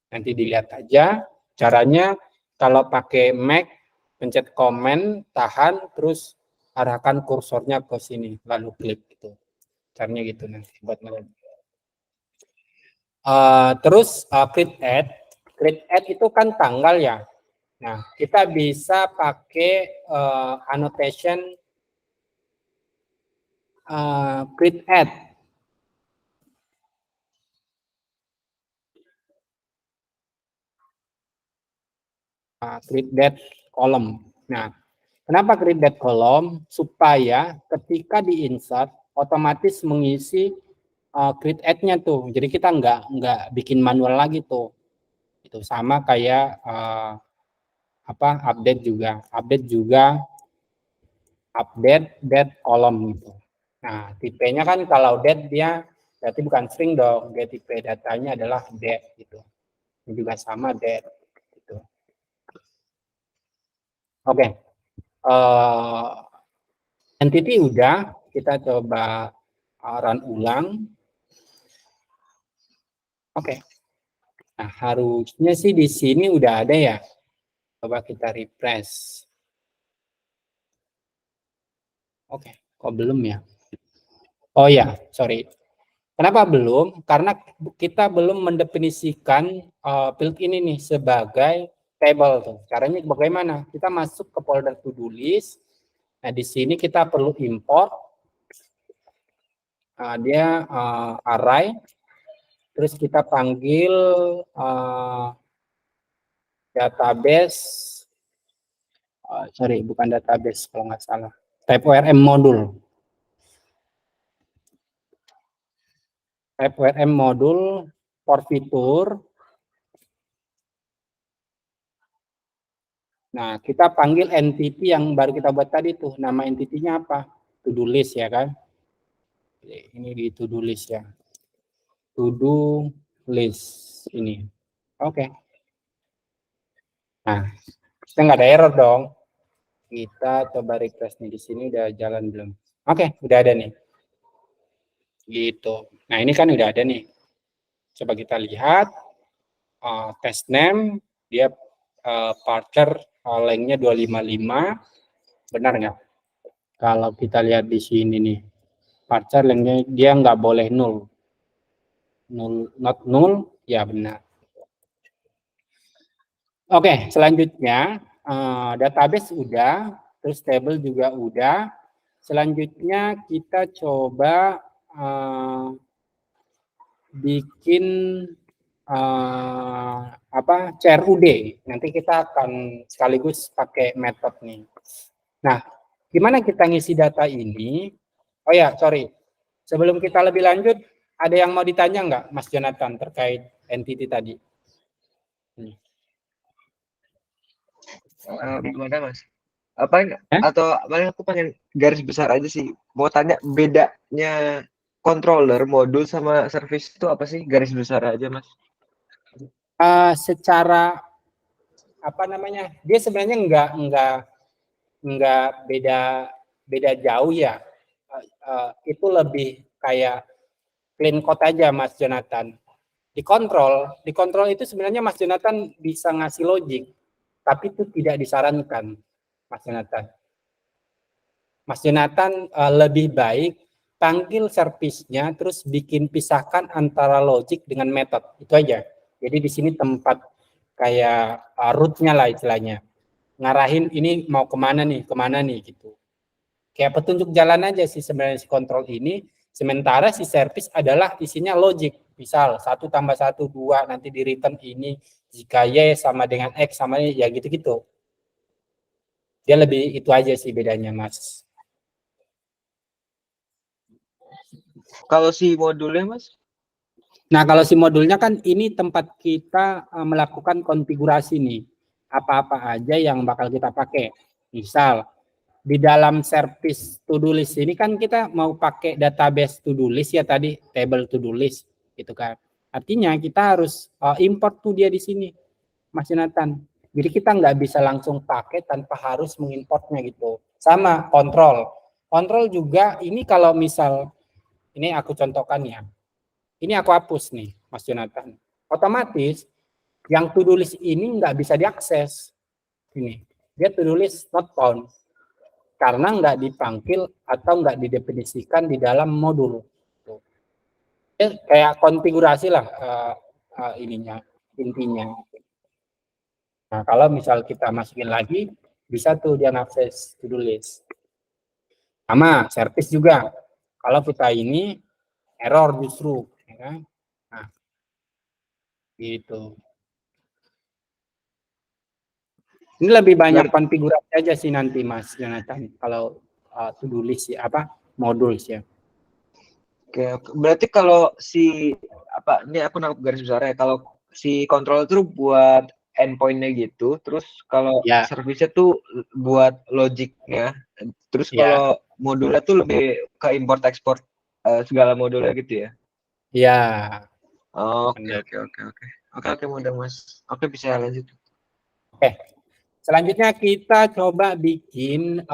Nanti dilihat aja caranya. Kalau pakai Mac, pencet komen, tahan, terus arahkan kursornya ke sini, lalu klik gitu. Caranya gitu nanti buat melihat. Terus create add itu kan tanggal ya. Nah, kita bisa pakai annotation create add. Create that column. Nah, kenapa create that column? Supaya ketika di-insert otomatis mengisi create add-nya tuh. Jadi kita nggak bikin manual lagi tuh. Itu sama kayak update juga. Update juga update that column gitu. Nah, tipenya kan kalau that dia berarti bukan string dong. Dia tipe datanya adalah that gitu. ini juga sama that gitu. Oke. Entity udah, kita coba run ulang. Oke. Nah, harusnya sih di sini udah ada ya. Coba kita refresh. Oke, kok belum ya? Oh ya, sorry. Kenapa belum? Karena kita belum mendefinisikan field ini nih sebagai table tuh. Caranya bagaimana? Kita masuk ke folder to-do list. Nah, di sini kita perlu import. Dia array. Terus kita panggil database. Sorry, bukan database kalau nggak salah. Type ORM modul. Type ORM modul for fitur. Nah, kita panggil entity yang baru kita buat tadi tuh. Nama entity-nya apa? To-do list ya kan? Ini di to-do list ya. To-do list ini. Oke. Nah, kita nggak ada error dong. Kita coba refresh nih, di sini udah jalan belum? Oke, udah ada nih. Gitu. Nah, ini kan udah ada nih. Coba kita lihat test name, dia parser lengthnya 255. Benar nggak? Kalau kita lihat di sini nih, parser lengthnya dia nggak boleh null. Not null, ya benar. Oke, selanjutnya database udah, terus table juga udah. Selanjutnya kita coba bikin CRUD. Nanti kita akan sekaligus pakai metode nih. Nah, gimana kita ngisi data ini? Oh ya, sorry. Sebelum kita lebih lanjut, ada yang mau ditanya nggak, Mas Jonathan, terkait entity tadi? Gimana Mas? Atau paling aku pengen garis besar aja sih. Mau tanya bedanya controller, modul sama service itu apa sih? Garis besar aja Mas. Secara apa namanya? Dia sebenarnya nggak beda jauh ya. Itu lebih kayak clean code aja Mas Jonathan. Di kontrol itu sebenarnya Mas Jonathan bisa ngasih logic, tapi itu tidak disarankan Mas Jonathan. Mas Jonathan lebih baik panggil servisnya, terus bikin pisahkan antara logic dengan metode, itu aja. Jadi di sini tempat kayak root-nya lah istilahnya, ngarahin ini mau kemana nih gitu. Kayak petunjuk jalan aja sih sebenarnya si kontrol ini. Sementara si service adalah isinya logic, misal 1 tambah 1 2, nanti di return ini jika Y sama dengan X sama ya gitu-gitu. Dia lebih itu aja sih bedanya Mas. Kalau si modulnya Mas? Nah, kalau si modulnya kan ini tempat kita melakukan konfigurasi nih. Apa-apa aja yang bakal kita pakai. Misal, di dalam service to-do list ini kan kita mau pakai database to-do list ya tadi, table to-do list gitu kan. Artinya kita harus import tuh dia di sini, Mas Jonathan. Jadi kita nggak bisa langsung pakai tanpa harus mengimportnya gitu. Sama kontrol. Kontrol juga ini kalau misal, ini aku contohkan ya. Ini aku hapus nih, Mas Jonathan. Otomatis yang to-do list ini nggak bisa diakses. Ini, dia to-do list not found. Karena nggak dipanggil atau nggak didefinisikan di dalam modul. Kayak konfigurasi lah ininya, intinya. Nah, kalau misal kita masukin lagi, bisa tuh dia akses to-do list. Sama, service juga. Kalau kita ini error justru, ya kan? Nah, gitu. Ini lebih banyak konfigurasi aja sih nanti Mas Jonathan kalau to-do list ya, modul ya. Oke, berarti kalau si ini aku nangkep garis besar ya. Kalau si controller itu buat endpoint-nya gitu, terus kalau service-nya tuh buat logiknya, terus kalau modulnya tuh lebih ke import export segala modulnya gitu ya. Iya. Oke. Oke, mudah Mas. Oke, bisa lanjut. Oke. Selanjutnya kita coba bikin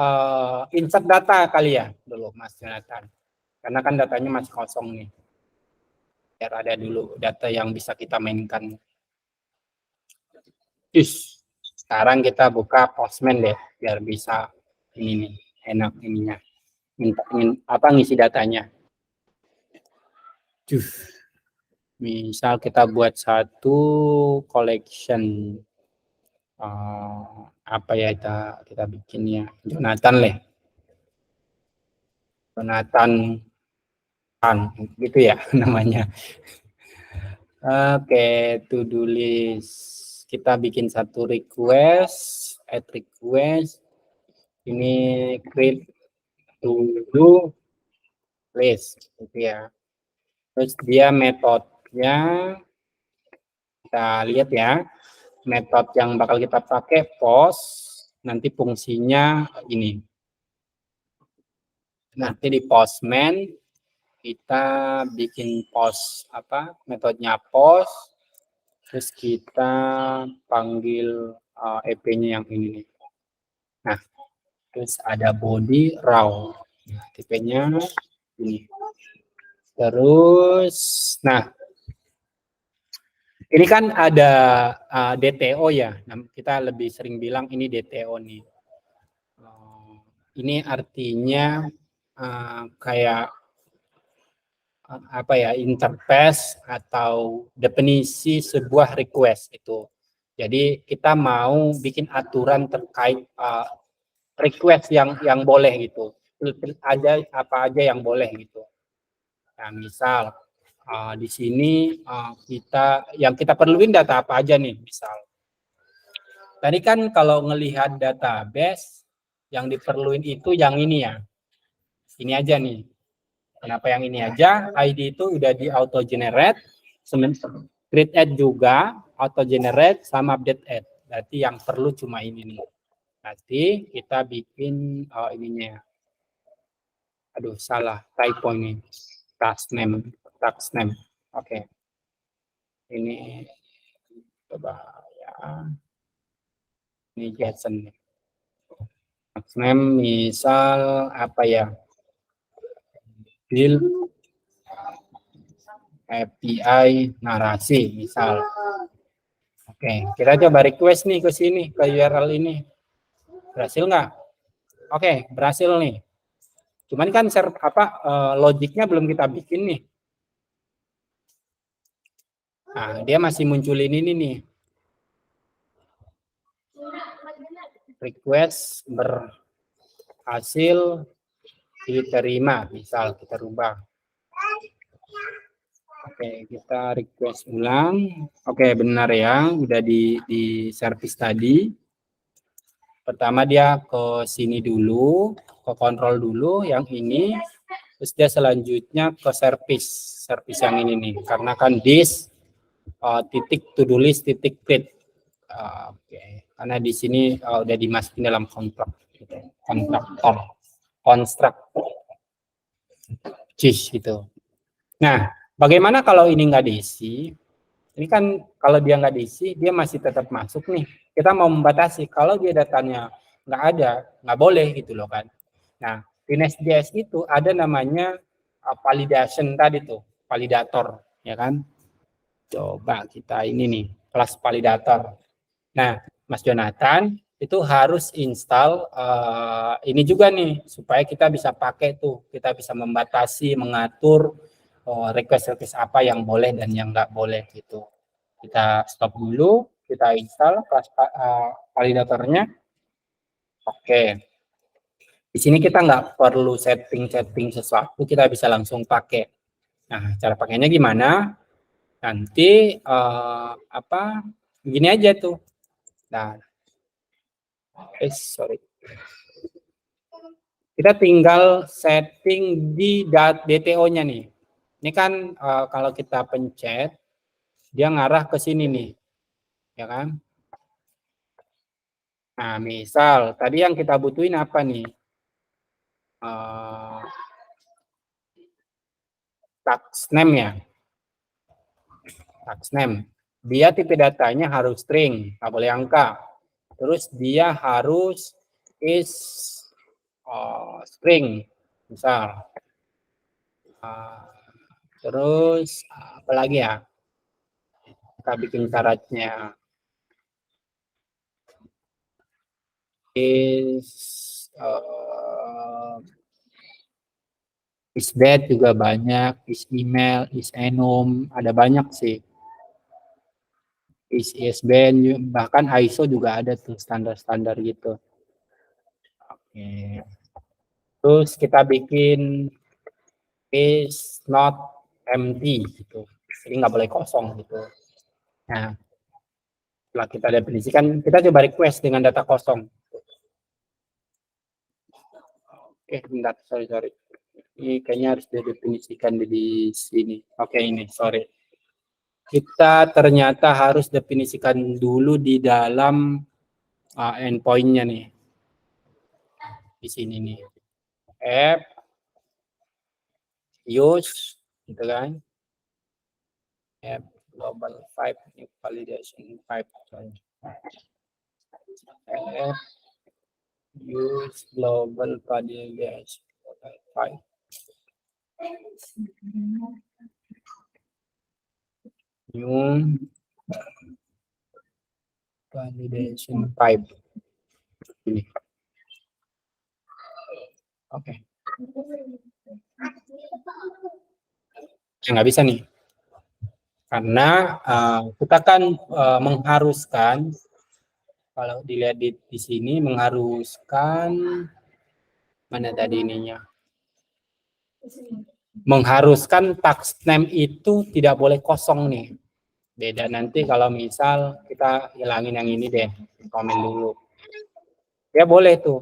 insert data kali ya dulu Mas Jonathan. Karena kan datanya masih kosong nih. Biar ada dulu data yang bisa kita mainkan. Sekarang kita buka Postman deh biar bisa ini nih enak ininya. Ngisi datanya. Misal kita buat satu collection apa ya kita bikin ya Jonathan gitu ya namanya. Oke, to do list kita bikin satu request, add request ini create to do list gitu ya. Terus dia metodenya kita lihat ya, metode yang bakal kita pakai post, nanti fungsinya ini. Nanti di postman kita bikin post metodenya post, terus kita panggil EP-nya yang ini nih. Nah, terus ada body raw, tipenya ini. Terus, nah ini kan ada DTO ya, kita lebih sering bilang ini DTO nih. Ini artinya kayak interface atau definisi sebuah request itu. Jadi kita mau bikin aturan terkait request yang boleh gitu. Ada apa aja yang boleh gitu. Nah, misal di sini yang kita perluin data apa aja nih, misal. Tadi kan kalau ngelihat database yang diperluin itu yang ini ya. Ini aja nih. Kenapa yang ini aja? ID itu udah di auto generate, create add juga, auto generate sama update add. Berarti yang perlu cuma ini nih. Nanti kita bikin ininya. Aduh, salah typo ini. Task name. Oke. Ini coba ya. Ini JSON nih. Task name misal apa ya? Build API narasi misal. Oke, kita coba request nih ke sini, ke URL ini. Berhasil nggak? Oke, berhasil nih. Cuman kan logiknya belum kita bikin nih. Nah, dia masih munculin ini nih. Request berhasil diterima, misal kita rubah. Oke, kita request ulang. Oke, benar ya, udah di service tadi. Pertama dia ke sini dulu, ke kontrol dulu yang ini, terus dia selanjutnya ke service yang ini nih, karena kan this titik to do list titik create. Oke, karena di sini udah dimasukin dalam kontrak, gitu. Konstruktor, gitu. Nah, bagaimana kalau ini nggak diisi? Ini kan kalau dia nggak diisi, dia masih tetap masuk nih. Kita mau membatasi, kalau dia datanya nggak ada, nggak boleh gitu loh kan. Nah, di Nest.js itu ada namanya validation tadi tuh, validator, ya kan. Coba kita ini nih, kelas validator. Nah, Mas Jonathan, itu harus install ini juga nih, supaya kita bisa pakai tuh, kita bisa membatasi, mengatur request-request apa yang boleh dan yang nggak boleh gitu. Kita stop dulu, kita install kelas validatornya. Oke. Di sini kita nggak perlu setting sesuatu, kita bisa langsung pakai. Nah, cara pakainya gimana? Nanti gini aja tuh. Nah, sorry. Kita tinggal setting di DTO-nya nih. Ini kan kalau kita pencet, dia ngarah ke sini nih, ya kan? Nah, misal tadi yang kita butuhin apa nih? Task name ya. Task name. dia tipe datanya harus string, nggak boleh angka. Terus dia harus is string, misal. Terus apa lagi ya? Kita bikin syaratnya is that juga banyak, is email, is enum, ada banyak sih. Is ISBN, bahkan ISO juga ada tuh standar-standar gitu. Oke. Terus kita bikin is not empty gitu. Jadi nggak boleh kosong gitu. Nah, setelah kita definisikan, kita coba request dengan data kosong. Oke, bentar, sorry. Ini kayaknya harus didefinisikan di sini. Oke, ini, sorry. Kita ternyata harus definisikan dulu di dalam endpoint-nya nih. Di sini nih. App, use, gitu kan. App, global 5, validation 5. Sorry. App, use, global validation 5. New validation 5. Ini. Oke. Nggak bisa nih. Karena kita kan mengharuskan, kalau dilihat di sini, mengharuskan, mana tadi ininya? Mengharuskan tax name itu tidak boleh kosong nih. Beda nanti kalau misal kita hilangin yang ini deh, komen dulu. Ya boleh tuh.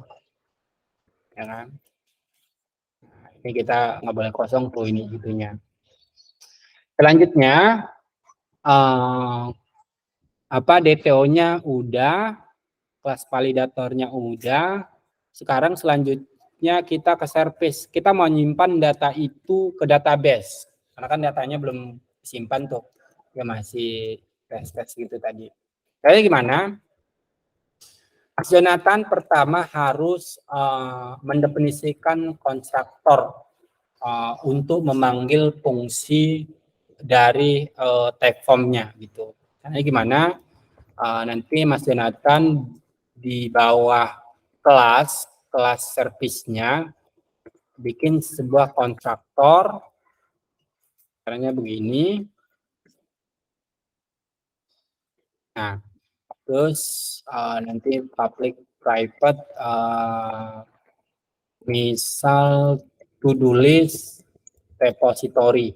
Ya kan? Nah, ini kita nggak boleh kosong tuh ini gitunya. Selanjutnya DTO-nya udah, kelas validatornya udah. Sekarang selanjutnya kita ke service. Kita mau nyimpan data itu ke database. Karena kan datanya belum disimpan tuh. Ya masih tes gitu tadi. Jadi gimana? Mas Jonathan pertama harus mendefinisikan konstruktor untuk memanggil fungsi dari type form-nya gitu. Karena gimana? Nanti Mas Jonathan di bawah kelas service-nya bikin sebuah konstruktor. Caranya begini. Nah, terus nanti public private misal to-do list repository.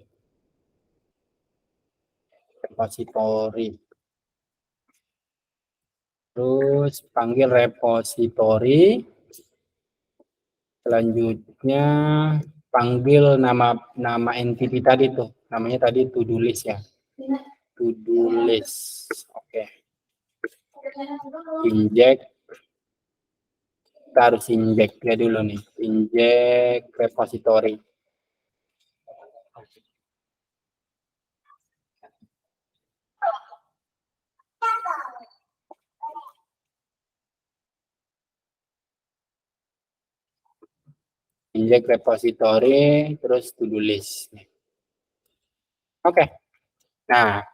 Terus panggil repository. Selanjutnya panggil nama entity tadi tuh. Namanya tadi to-do list ya. To-do list. Oke. Inject. Kita harus inject ya dulu nih. Inject repository. Inject repository, terus to-do list. Oke. Nah,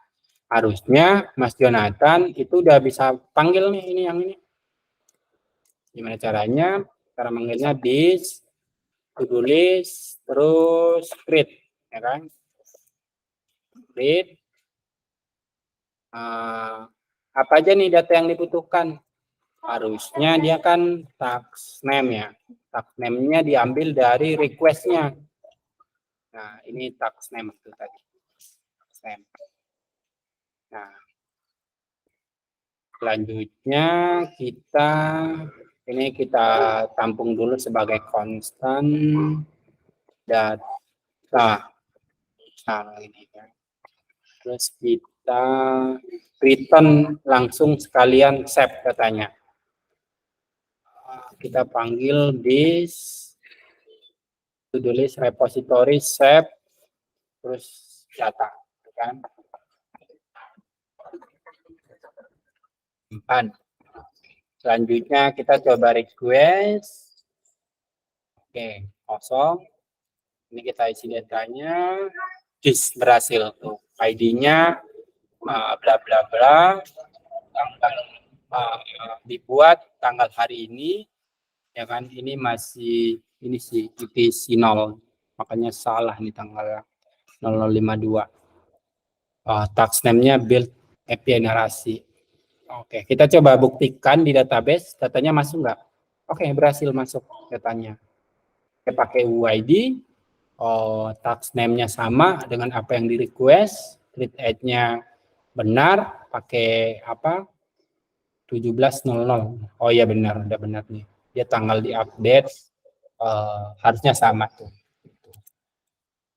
harusnya Mas Jonathan itu udah bisa panggil nih ini yang ini. Gimana caranya? Cara manggilnya this, to-do list, terus create, ya kan? Create. Apa aja nih data yang dibutuhkan? Harusnya dia kan tax name ya. Tax name-nya diambil dari request-nya. Nah, ini tax name itu tadi. Tax name. Nah, selanjutnya kita tampung dulu sebagai konstan data. Nah, ini kan. Terus kita return langsung sekalian save datanya. Kita panggil this to-do list repository save terus data, kan? simpan. Selanjutnya kita coba request. Oke, kosong. Ini kita isi datanya. Berhasil tuh. ID-nya bla bla bla. Tanggal dibuat tanggal hari ini, ya kan? Ini masih ini sih ITC 0, makanya salah nih tanggal 0052. Tax name-nya build API narasi. Oke, kita coba buktikan di database datanya masuk nggak? Oke, berhasil masuk datanya. Kita pakai UID, tax name-nya sama dengan apa yang di request, create age-nya benar, pakai apa? 17.00. Oh iya benar, udah benar nih. Dia tanggal di update, harusnya sama tuh.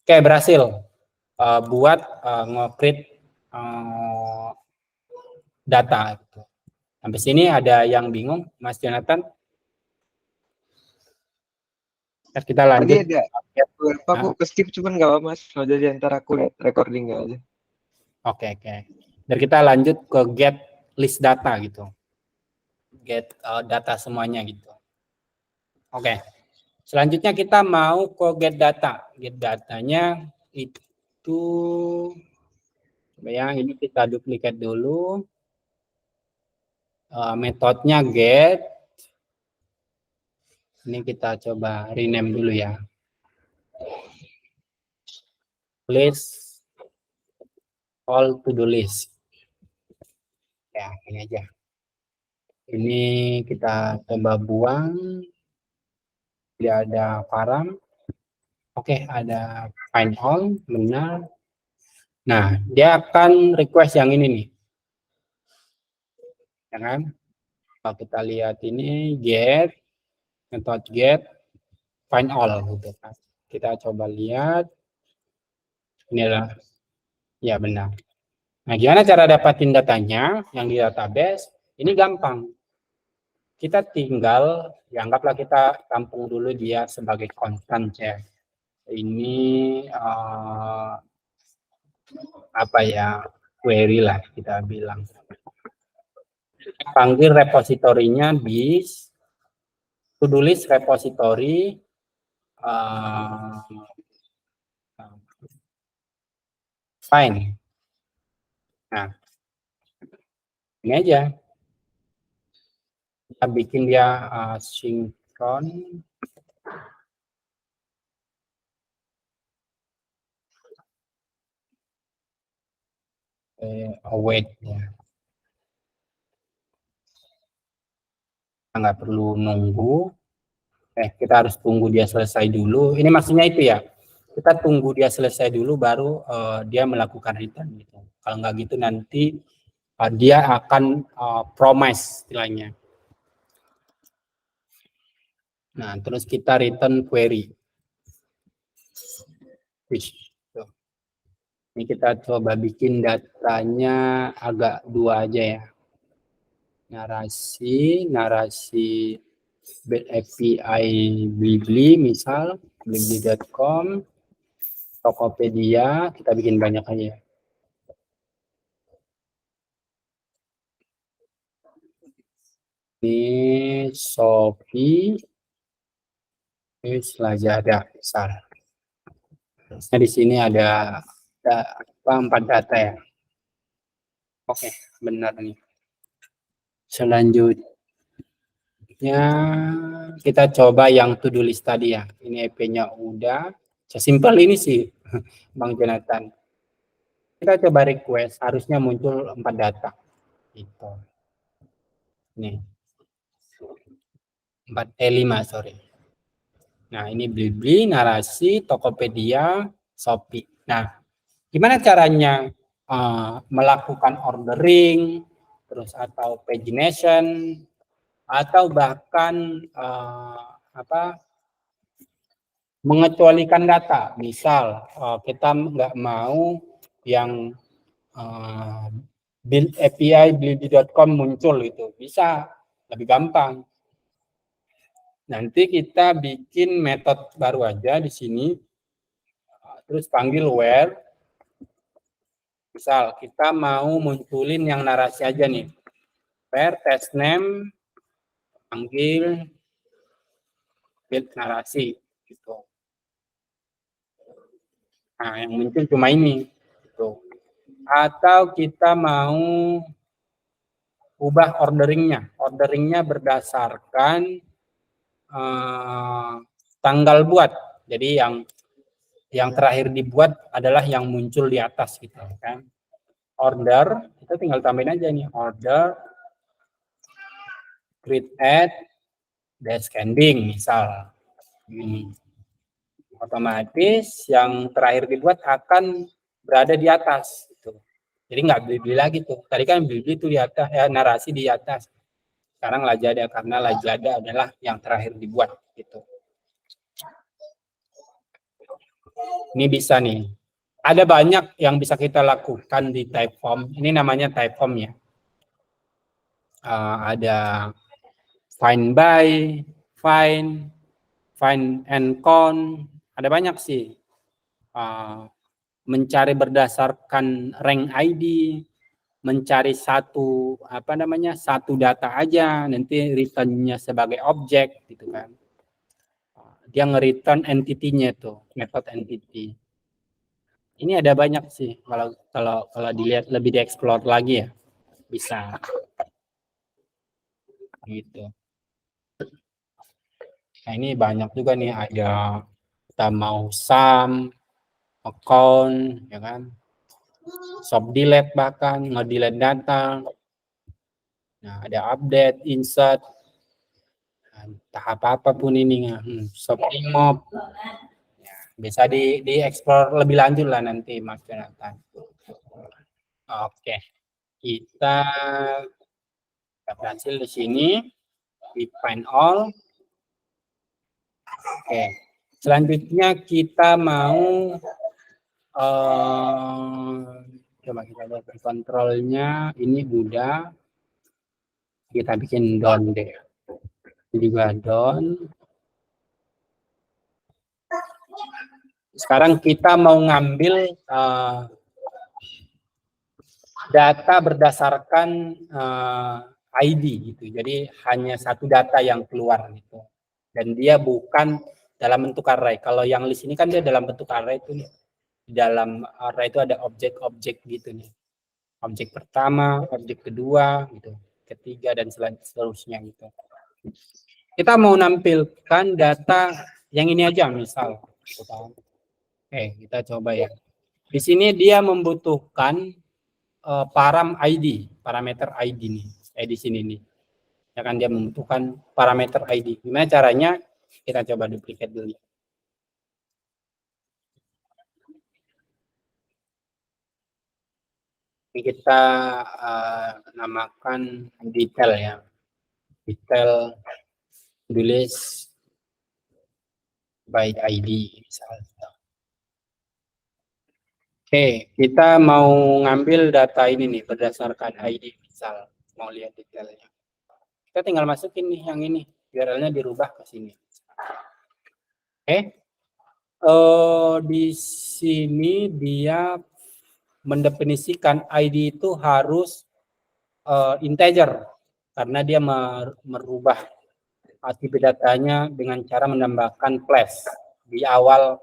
Oke, berhasil buat nge-create data. Gitu. Sampai sini ada yang bingung, Mas Jonathan? Kita lanjut. Tadi ada beberapa aku ke skip, cuman nggak apa Mas. Kalau jadi antara aku lihat recording nggak aja. Oke. Dan kita lanjut ke get list data gitu. Get data semuanya gitu. Oke. Selanjutnya kita mau ke get data. Get datanya itu ya, ini kita duplikat dulu. Metodenya get. Ini kita coba rename dulu ya. List all to do list. Ya, ini aja. Ini kita coba buang. Dia ada param. Oke, ada find all, benar. Nah, dia akan request yang ini nih. Ya kan? Kalau kita lihat ini get, metode get, find all gitu kan. Kita coba lihat. Ini adalah ya benar. Nah, gimana cara dapatin datanya yang di database? Ini gampang. Kita tinggal, ya anggaplah kita tampung dulu dia sebagai konstan ya. Ini apa ya, query lah kita bilang. Panggil repositorinya bis, to-do list repository, fine. Nah, ini aja. Kita bikin dia sinkron. Await ya. Nggak perlu nunggu. Kita harus tunggu dia selesai dulu. Ini maksudnya itu ya. Kita tunggu dia selesai dulu baru dia melakukan return gitu. Kalau nggak gitu nanti dia akan promise istilahnya. Nah, terus kita return query. Ini kita coba bikin datanya agak dua aja ya. Narasi API Blibli misal, blibli.com, Tokopedia, kita bikin banyak aja. Ini Shopee, ini Lazada misal. Nah, di sini ada 4 data ya. Oke, benar nih. Selanjutnya kita coba yang to-do list tadi ya. Ini EP-nya udah. Sesimpel ini sih, Bang Jonathan. Kita coba request, harusnya muncul 4 data. Gitu. Nih. 5, sorry. Nah, ini Blibli, narasi, Tokopedia, Shopee. Nah, gimana caranya melakukan ordering, terus atau pagination, atau bahkan mengecualikan data. Misal kita nggak mau yang build API blibli.com muncul itu, bisa lebih gampang. Nanti kita bikin metode baru aja di sini, terus panggil where. Misal kita mau munculin yang narasi aja nih. prepare test name, panggil build narasi gitu. Nah, yang muncul cuma ini gitu. Atau kita mau ubah orderingnya berdasarkan tanggal buat. Jadi yang terakhir dibuat adalah yang muncul di atas gitu kan. Order itu tinggal tambahin aja nih, order create add dash ending misal ini. Otomatis yang terakhir dibuat akan berada di atas gitu. Jadi nggak beli-beli lagi tuh. Tadi kan beli-beli tuh di atas, narasi di atas. Sekarang lajada, karena lajada adalah yang terakhir dibuat gitu. Ini bisa nih. Ada banyak yang bisa kita lakukan di Typeform. Ini namanya Typeform ya. Ada find by, find and count. Ada banyak sih. Mencari berdasarkan rank ID, mencari satu data aja, nanti return-nya sebagai objek gitu kan. Dia nge-return entity-nya tuh, method entity. Ini ada banyak sih kalau dilihat lebih dieksplor lagi ya, bisa gitu. Nah, ini banyak juga nih, ada kita mau sum, account, ya kan, shop delete, bahkan nge-delete data. Nah, ada update, insert, entah apa-apapun ini, shopping mob. Ya, bisa dieksplor lebih lanjut lah nanti Mas Jonathan. Oke, kita berhasil di sini, di find all. Oke, selanjutnya kita mau coba kita lihat kontrolnya. Ini udah kita bikin down deh, juga down. Sekarang kita mau ngambil data berdasarkan ID gitu. Jadi hanya satu data yang keluar gitu. Dan dia bukan dalam bentuk array. Kalau yang list ini kan dia dalam bentuk array itu nih. Di dalam array itu ada objek-objek gitu nih. Objek pertama, objek kedua gitu, ketiga dan seterusnya gitu. Kita mau nampilkan data yang ini aja misal. Oke, kita coba ya. Di sini dia membutuhkan parameter ID nih. Di sini nih. Ya kan dia membutuhkan parameter ID. Gimana caranya? Kita coba duplicate dulu. Ini kita namakan detail ya. Detail tulis by ID misalnya. Oke, kita mau ngambil data ini nih berdasarkan ID misal, mau lihat detailnya. Kita tinggal masukin nih yang ini, URL-nya dirubah ke sini. Oke. Di sini dia mendefinisikan ID itu harus integer karena dia merubah tipe datanya dengan cara menambahkan flash di awal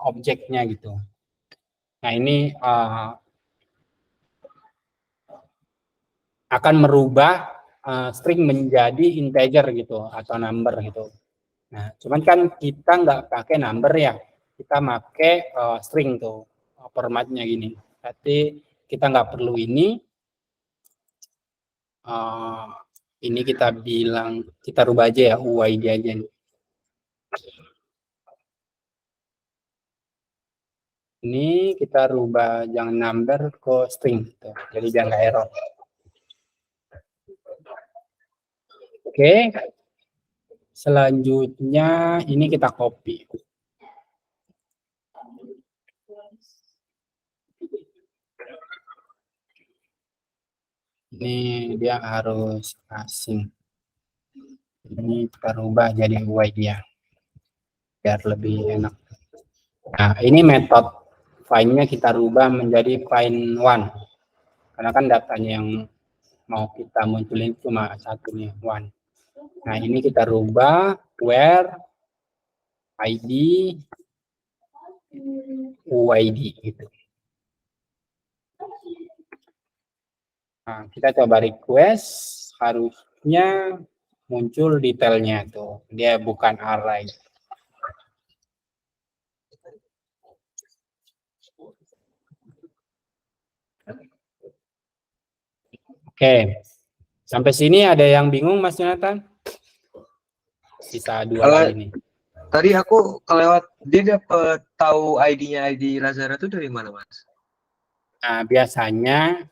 objeknya gitu. Nah, ini akan merubah string menjadi integer gitu atau number gitu. Nah, cuman kan kita nggak pakai number ya, kita pakai string tuh formatnya gini. Berarti kita nggak perlu ini. Ini kita bilang, kita rubah aja ya UID aja nih. Ini kita rubah jangan number ke string gitu. Jadi biar nggak error. Oke. Selanjutnya ini kita copy. Ini dia harus asing. Ini kita rubah jadi UID ya. Biar lebih enak. Nah, ini metode find-nya kita rubah menjadi find one. Karena kan datanya yang mau kita munculin cuma satunya one. Nah ini kita rubah where ID UID gitu. Nah, kita coba request, harusnya muncul detailnya tuh. Dia bukan array. Oke. Sampai sini ada yang bingung Mas Jonathan? Sisa 2 lagi nih. Tadi aku kelewat, dia dapat tahu ID-nya ID Lazara itu dari mana, Mas? Nah, biasanya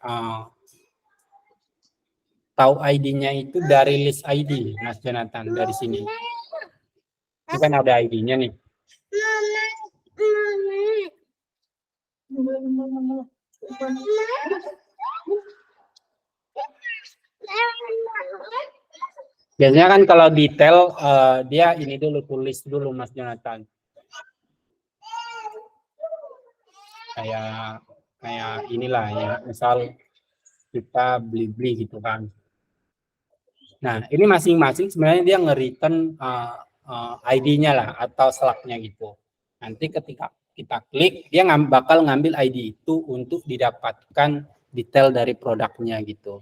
tahu ID-nya itu dari list ID, Mas Jonathan, dari sini. Ini kan ada ID-nya nih. Biasanya kan kalau detail dia ini dulu tulis dulu Mas Jonathan. Kayak inilah ya, misal kita beli gitu kan. Nah, ini masing-masing sebenarnya dia nge-return ID-nya lah atau slug-nya gitu. Nanti ketika kita klik, dia bakal ngambil ID itu untuk didapatkan detail dari produknya gitu.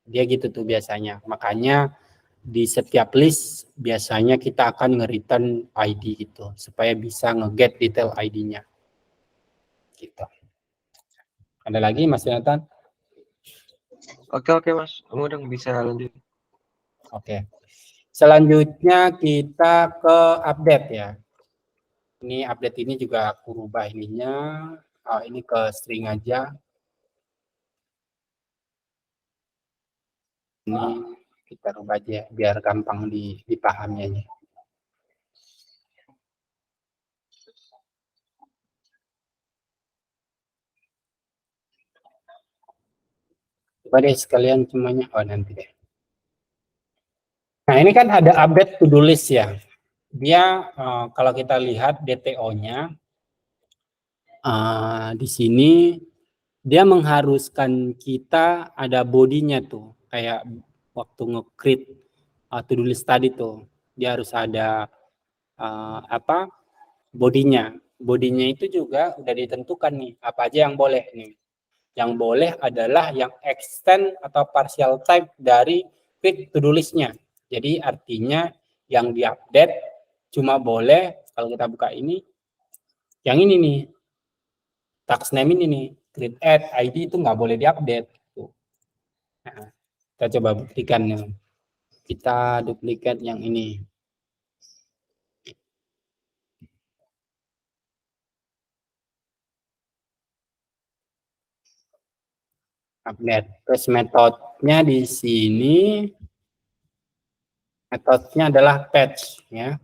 Dia gitu tuh biasanya. Makanya di setiap list biasanya kita akan nge-return ID gitu supaya bisa nge-get detail ID-nya. Gitu. Ada lagi Mas Jonathan? Oke Mas, kamu udah bisa lanjut. Oke. Selanjutnya kita ke update ya. Ini update ini juga aku rubah ininya. Ini ke string aja. Ini kita rubah aja biar gampang dipahami aja. Coba deh sekalian semuanya. Oh nanti deh. Nah ini kan ada update to do list ya. Dia kalau kita lihat DTO-nya di sini dia mengharuskan kita ada bodinya tuh, kayak waktu nge-create to do list tadi tuh, dia harus ada bodinya. Bodinya itu juga udah ditentukan nih, apa aja yang boleh nih. Yang boleh adalah yang extend atau partial type dari create to do list-nya. Jadi artinya yang diupdate cuma boleh kalau kita buka ini, yang ini nih, tax name ini nih, create add ID itu nggak boleh diupdate. Nah, kita coba buktikan nih. Kita duplikat yang ini. Update. Terus metodenya di sini, metodenya adalah patch ya.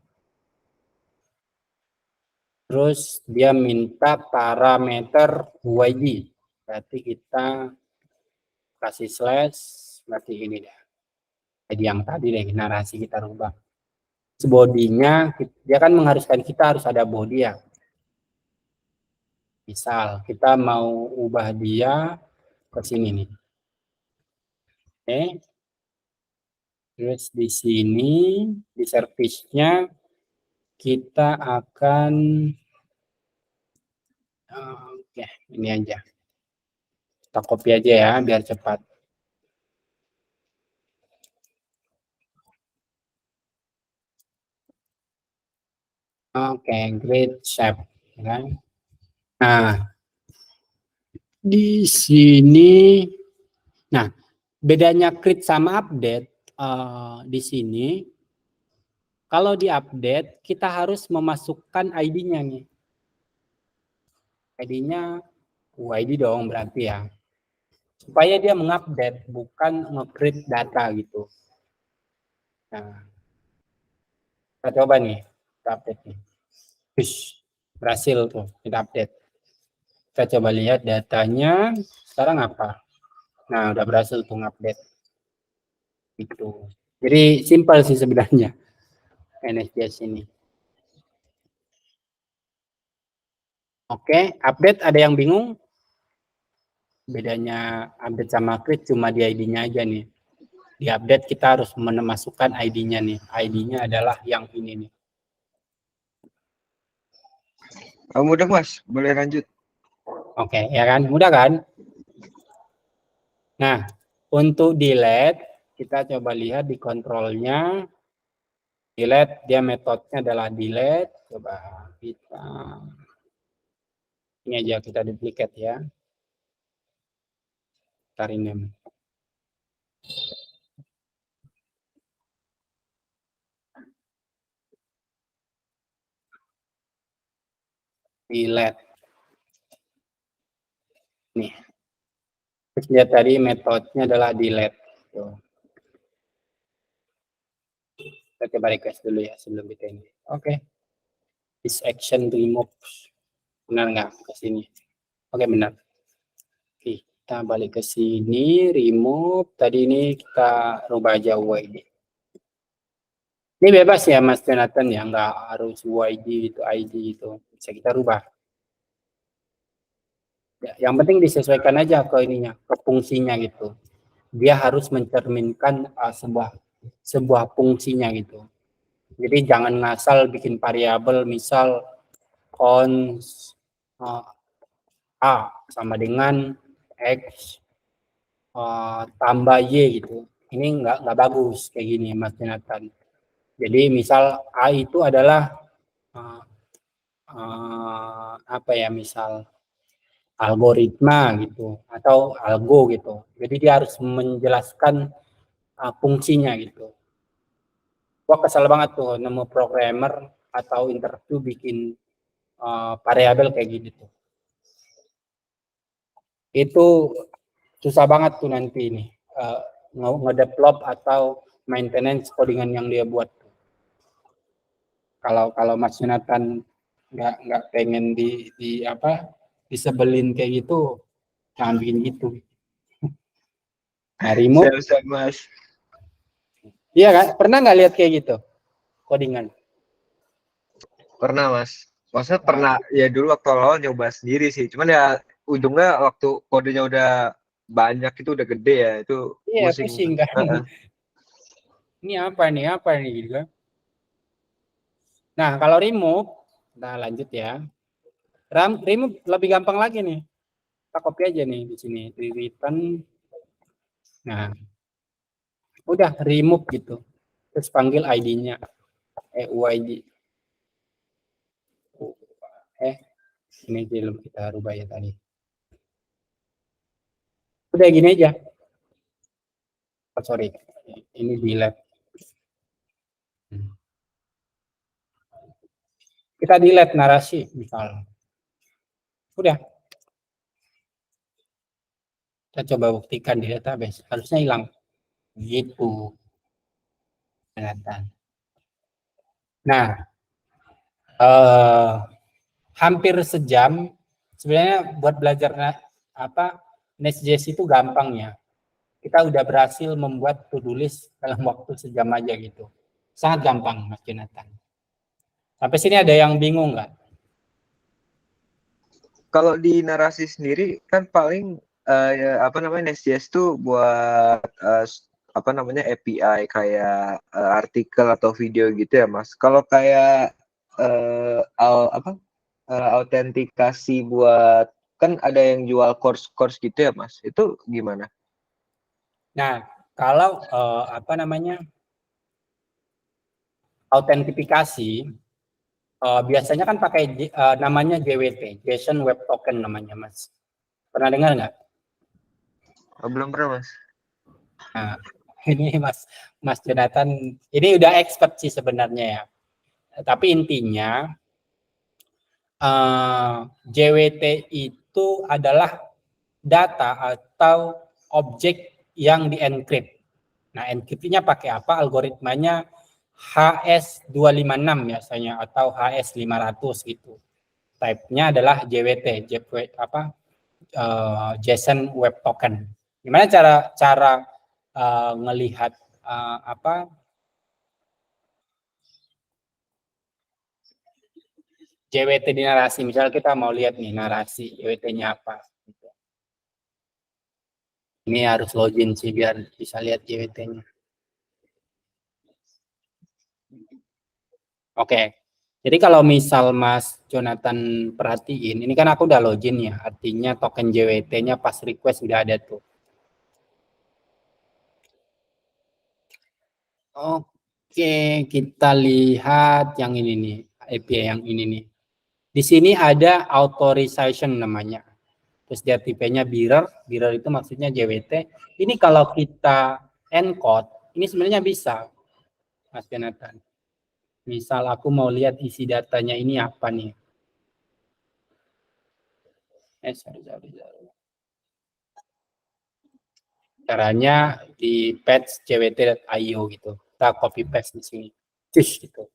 Terus dia minta parameter UID. Berarti kita kasih slash, berarti ini deh. Jadi yang tadi deh, narasi kita rubah. Bodinya, dia kan mengharuskan kita harus ada body ya. Misal, kita mau ubah dia ke sini nih. Oke. Terus di sini, di service-nya, kita akan oke, ini aja. Kita copy aja ya, biar cepat. Oke, great shape. Kan? Nah, di sini, nah, bedanya create sama update di sini, kalau di update, kita harus memasukkan ID-nya nih. ID-nya UID dong berarti ya. Supaya dia mengupdate, bukan nge-create data gitu. Nah, kita coba nih, kita update nih. Berhasil tuh, kita update. Kita coba lihat datanya, sekarang apa? Nah, udah berhasil tuh update. Itu. Jadi simpel sih sebenarnya NSJS ini. Oke, update ada yang bingung? Bedanya update sama create cuma di ID-nya aja nih. Di update kita harus memasukkan ID-nya nih. ID-nya adalah yang ini nih. Mudah Mas, boleh lanjut. Oke, ya kan? Mudah kan? Nah, untuk delete, kita coba lihat di kontrolnya. Delete, dia metodenya adalah delete. Coba kita, ini aja kita duplicate ya. Kita rename. Delete. Nih. Terus lihat tadi metodenya adalah delete. Tuh. Kita coba request dulu ya sebelum kita ini. Oke. This action remove. Benar nggak ke sini? Oke, benar. Oke, kita balik ke sini, remove. Tadi ini kita rubah aja UID. Ini bebas ya Mas Jonathan ya, nggak harus UID itu ID itu. Bisa kita rubah. Ya, yang penting disesuaikan aja ke ininya, ke fungsinya gitu. Dia harus mencerminkan sebuah fungsinya gitu. Jadi jangan ngasal bikin variabel misal cons A sama dengan X tambah Y gitu. Ini nggak bagus kayak gini Mas Jonathan. Jadi misal A itu adalah apa ya, misal algoritma gitu atau algo gitu. Jadi dia harus menjelaskan fungsinya gitu. Gua kesal banget tuh nemu programmer atau interview bikin variabel kayak gini tuh. Itu susah banget tuh nanti ini ngedevelop atau maintenance codingan yang dia buat. Kalau Mas Yonatan nggak pengen di apa disebelin kayak gitu, jangan bikin gitu. Nah, remove. Siap Mas. Iya kan? Pernah nggak lihat kayak gitu codingan? Pernah Mas. Maksudnya pernah ya dulu waktu awal nyoba sendiri sih. Cuman ya ujungnya waktu kodenya udah banyak itu udah gede ya itu Iya, pusing. pusing kan. Ini apa nih gitu kan. Nah, kalau remove, kita lanjut ya. Remove lebih gampang lagi nih. Kita copy aja nih di sini, di return. Nah, udah remove gitu. Terus panggil ID-nya, UID. Ini belum kita rubah ya tadi. Udah gini aja. Oh, sorry, ini delete. Kita delete narasi misal. Udah. Kita coba buktikan di database. Harusnya hilang. Gitu. Nah, hampir sejam. Sebenarnya buat belajar apa Nest.js itu gampang ya. Kita udah berhasil membuat to-do list dalam waktu sejam aja gitu. Sangat gampang, Mas Jonathan. Sampai sini ada yang bingung nggak? Kalau di narasi sendiri kan paling ya, apa namanya Nest.js tuh buat apa namanya API kayak artikel atau video gitu ya Mas. Kalau kayak autentikasi buat kan ada yang jual course gitu ya Mas. Itu gimana? Nah, kalau apa namanya autentifikasi, biasanya kan pakai namanya JWT, JSON Web Token namanya, Mas. Pernah dengar nggak? Oh, belum pernah Mas. Nah, ini Mas Jonathan, ini udah expert sih sebenarnya ya. Tapi intinya JWT itu adalah data atau objek yang di-encrypt. Nah, encryptnya pakai apa? Algoritmanya HS256 biasanya atau HS500 gitu. Type-nya adalah JWT, JSON Web Token. Gimana cara ngelihat apa JWT di narasi? Misal kita mau lihat nih narasi JWT-nya apa. Ini harus login sih biar bisa lihat JWT-nya. Oke. Jadi kalau misal Mas Jonathan perhatiin, ini kan aku udah login ya, artinya token JWT-nya pas request udah ada tuh. Oke, kita lihat yang ini nih, API yang ini nih. Di sini ada authorization namanya. Terus dia tipenya bearer, bearer itu maksudnya JWT. Ini kalau kita encode, ini sebenarnya bisa, Mas Jonathan. Misal aku mau lihat isi datanya ini apa nih. Sorry. Caranya di patch jwt.io gitu. Kita copy paste di sini. Cus gitu.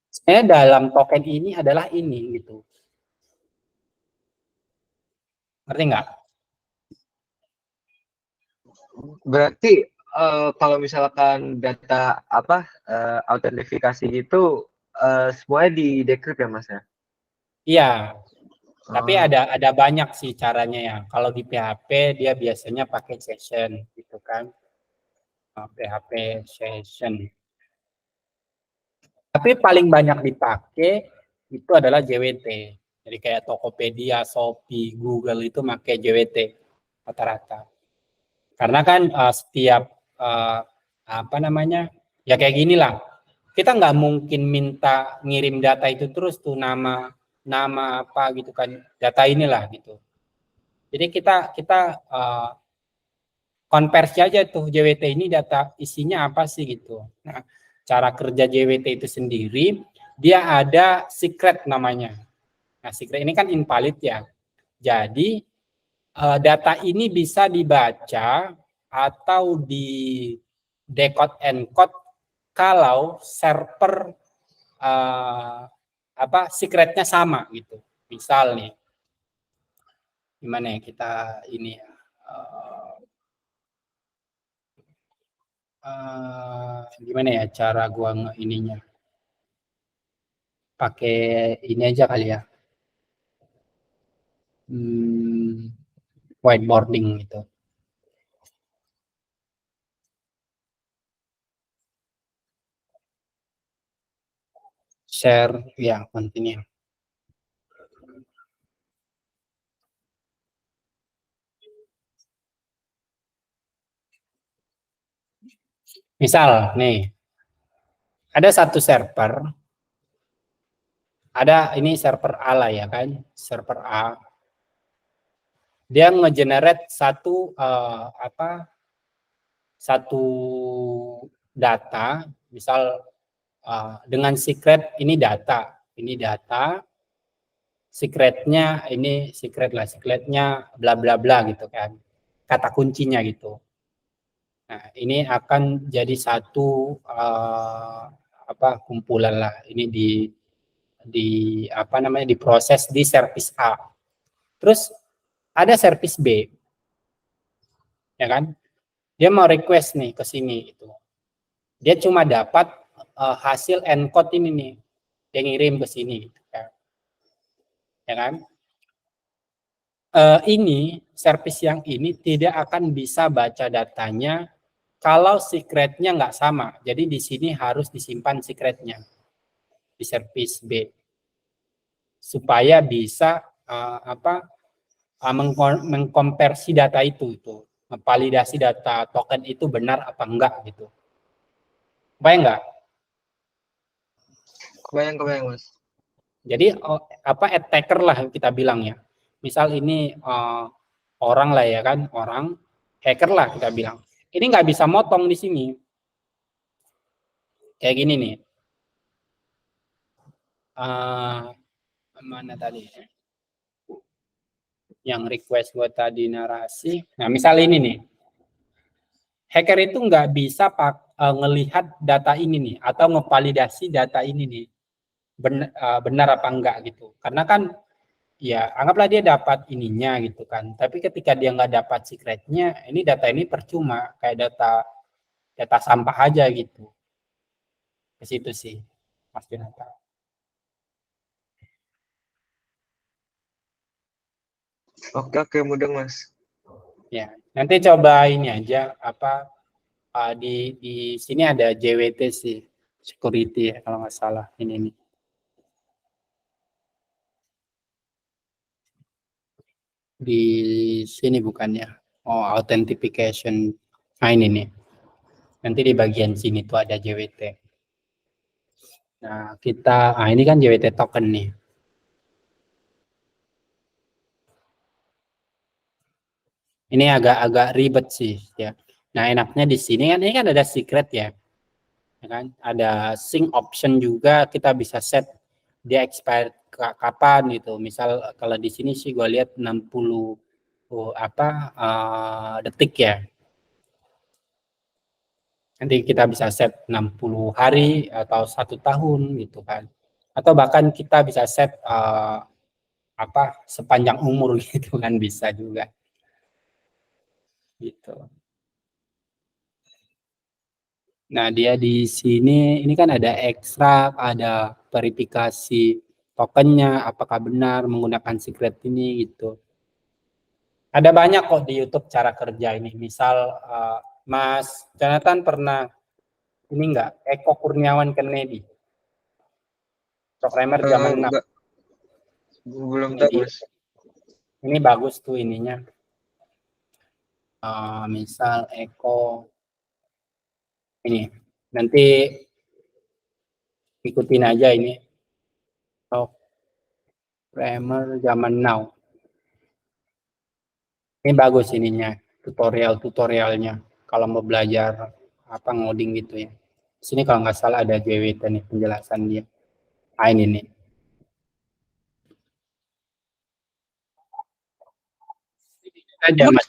Sebenarnya dalam token ini adalah ini gitu. Ngerti nggak? Berarti kalau misalkan data apa autentifikasi gitu semuanya di decrypt ya Mas ya? Iya, tapi Oh, ada banyak sih caranya ya. Kalau di PHP dia biasanya pakai session gitu kan. PHP session. Tapi paling banyak dipakai itu adalah JWT. Jadi kayak Tokopedia, Shopee, Google itu pakai JWT rata-rata. Karena kan setiap uh, apa namanya ya kayak gini lah. Kita nggak mungkin minta ngirim data itu terus tuh nama apa gitu kan, data inilah gitu. Jadi kita konversi aja tuh JWT ini data isinya apa sih gitu. Nah, cara kerja JWT itu sendiri dia ada secret namanya. Nah, secret ini kan invalid ya. Jadi data ini bisa dibaca atau di decode encode kalau server apa secretnya sama gitu. Misal nih, gimana ya kita ini ya, gimana ya cara gua ininya, pakai ini aja kali ya, whiteboarding gitu, share ya continue. Misal nih ada satu server, ada ini server A lah ya kan, server A dia ngegenerate satu data, misal dengan secret ini data, secretnya ini secret lah, secretnya bla bla bla gitu kan, kata kuncinya gitu. Nah ini akan jadi satu kumpulan lah, ini di apa namanya diproses di service A. Terus ada service B, ya kan? Dia mau request nih ke sini itu. Dia cuma dapat hasil encode ini nih, dia ngirim ke sini, gitu, ya kan? Ini service yang ini tidak akan bisa baca datanya kalau secretnya nggak sama. Jadi di sini harus disimpan secretnya di service B supaya bisa mengkonversi data itu, validasi data token itu benar apa enggak gitu. Bayang nggak? kebayang Mas. Jadi attacker lah kita bilang ya. Misal ini orang lah ya kan, orang hacker lah kita bilang. Ini nggak bisa motong di sini. Kayak gini nih. Mana tadi? Yang request gue tadi narasi. Nah, misal ini nih. Hacker itu nggak bisa ngelihat data ini nih atau ngevalidasi data ini nih. Benar apa enggak gitu. Karena kan ya anggaplah dia dapat ininya gitu kan. Tapi ketika dia nggak dapat secretnya, ini data ini percuma. Kayak data sampah aja gitu. Ke situ sih, Mas Jonathan. Oke, mudeng Mas. Ya, Nanti coba ini aja apa di sini ada JWT sih, security ya, kalau nggak salah ini nih. Di sini bukannya. Oh, authentication. Nah, ini nih. Nanti di bagian sini tuh ada JWT. Nah, ini kan JWT token nih. Ini agak-agak ribet sih ya. Nah, enaknya di sini kan ini kan ada secret ya. Ya kan? Ada sync option juga, kita bisa set dia expire kapan gitu. Misal kalau di sini sih gue lihat 60 detik ya. Nanti kita bisa set 60 hari atau 1 tahun gitu kan. Atau bahkan kita bisa set sepanjang umur gitu kan, bisa juga gitu. Nah, dia di sini ini kan ada ekstrak, ada verifikasi tokennya apakah benar menggunakan secret ini gitu. Ada banyak kok di YouTube cara kerja ini. Misal Mas Jonathan pernah ini enggak Eko Kurniawan Kennedy, programmer zaman now. Enggak, belum Ini, tahu Mas. ini bagus tuh ininya. Misal Eko ini nanti ikutin aja ini programmer zaman now. Ini bagus ininya, tutorialnya kalau mau belajar ngoding gitu ya. Sini kalau nggak salah ada JWT nih penjelasan dia. Ini nih. Aja Mas.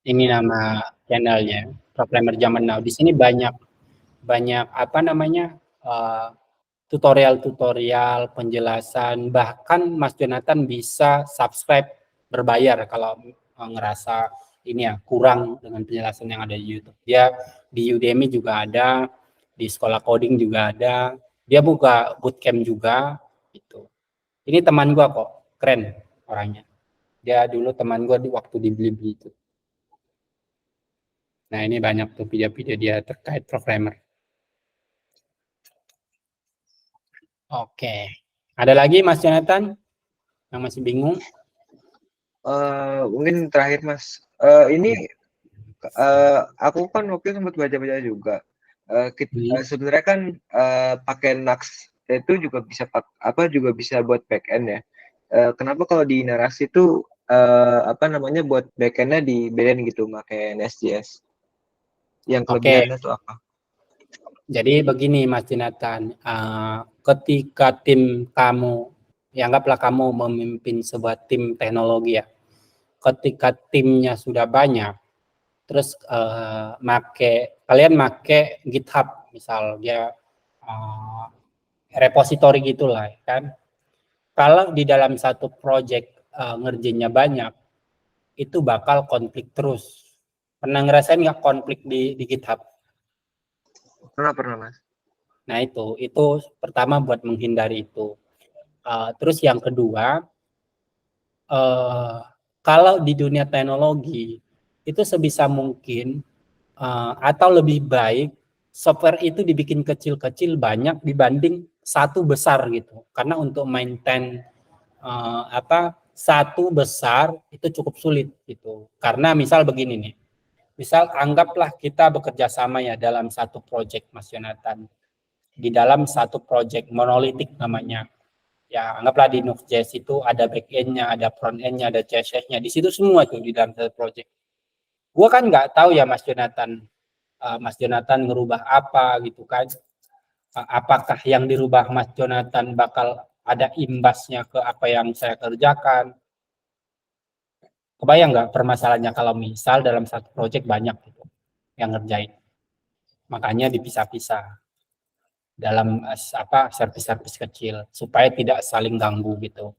Ini nama channelnya, Programmer Zaman Now. Di sini banyak tutorial-tutorial, penjelasan, bahkan Mas Jonathan bisa subscribe berbayar kalau ngerasa ini ya kurang dengan penjelasan yang ada di YouTube. Dia di Udemy juga ada, di sekolah coding juga ada. Dia buka bootcamp juga gitu. Ini teman gua kok, keren orangnya. Dia dulu teman gua waktu di Blibli itu. Nah, ini banyak tuh video-video dia terkait programmer. Oke. Ada lagi Mas Jonathan yang masih bingung? Mungkin terakhir Mas. Ini aku kan waktu itu sempat baca-baca juga. Sebenarnya kan pakai Nux itu juga bisa juga bisa buat backend ya. Kenapa kalau di narasi itu buat backendnya di backend gitu pakai Nest.js? Yang kelebihannya tuh apa? Jadi begini Mas Jonathan, ketika tim kamu, ya anggaplah kamu memimpin sebuah tim teknologi ya, ketika timnya sudah banyak, terus kalian make GitHub, misal dia repository gitulah kan. Kalau di dalam satu project ngerjainnya banyak, itu bakal konflik terus. Pernah ngerasain nggak konflik di GitHub? Pernah Mas. Nah itu pertama buat menghindari itu. Terus yang kedua, kalau di dunia teknologi itu sebisa mungkin atau lebih baik software itu dibikin kecil-kecil banyak dibanding satu besar gitu. Karena untuk maintain satu besar itu cukup sulit gitu. Karena misal begini nih, misal anggaplah kita bekerja sama ya dalam satu project Mas Yonatan. Di dalam satu project monolitik namanya. Ya anggaplah di Node.js itu ada back-end-nya, ada front-end-nya, ada CSS-nya. Di situ semua tuh di dalam satu project. Gua kan nggak tahu ya Mas Jonathan ngerubah apa gitu kan. Apakah yang dirubah Mas Jonathan bakal ada imbasnya ke apa yang saya kerjakan. Kebayang nggak permasalahannya kalau misal dalam satu project banyak gitu yang ngerjain. Makanya dipisah-pisah dalam service-service kecil supaya tidak saling ganggu gitu.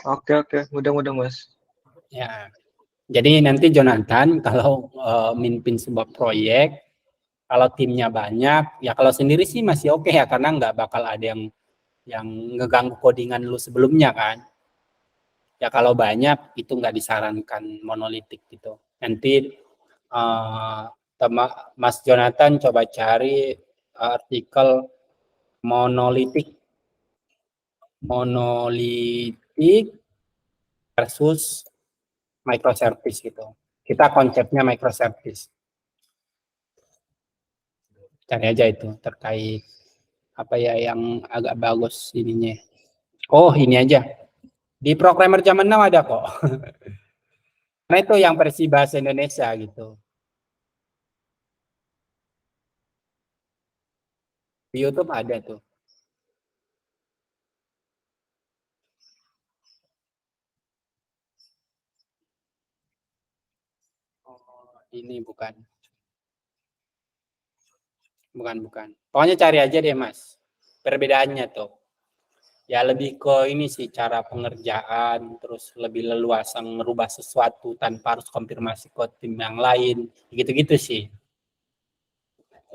Oke, mudah-mudahan Mas. Ya. Jadi nanti Jonathan kalau mimpin sebuah proyek Kalau timnya banyak, ya kalau sendiri sih masih oke ya, karena nggak bakal ada yang ngeganggu codingan lu sebelumnya kan. Ya kalau banyak itu nggak disarankan monolitik gitu. Nanti Mas Jonathan coba cari artikel monolitik versus microservice gitu. Kita konsepnya microservice. Cari aja itu terkait apa ya yang agak bagus ininya. Oh, ini aja. Di programmer zaman now ada kok. Karena itu yang versi bahasa Indonesia gitu. Di YouTube ada tuh. Oh, ini bukan. Bukan. Pokoknya cari aja deh, Mas. Perbedaannya tuh. Ya lebih ke ini sih cara pengerjaan, terus lebih leluasa merubah sesuatu tanpa harus konfirmasi ke tim yang lain, gitu-gitu sih.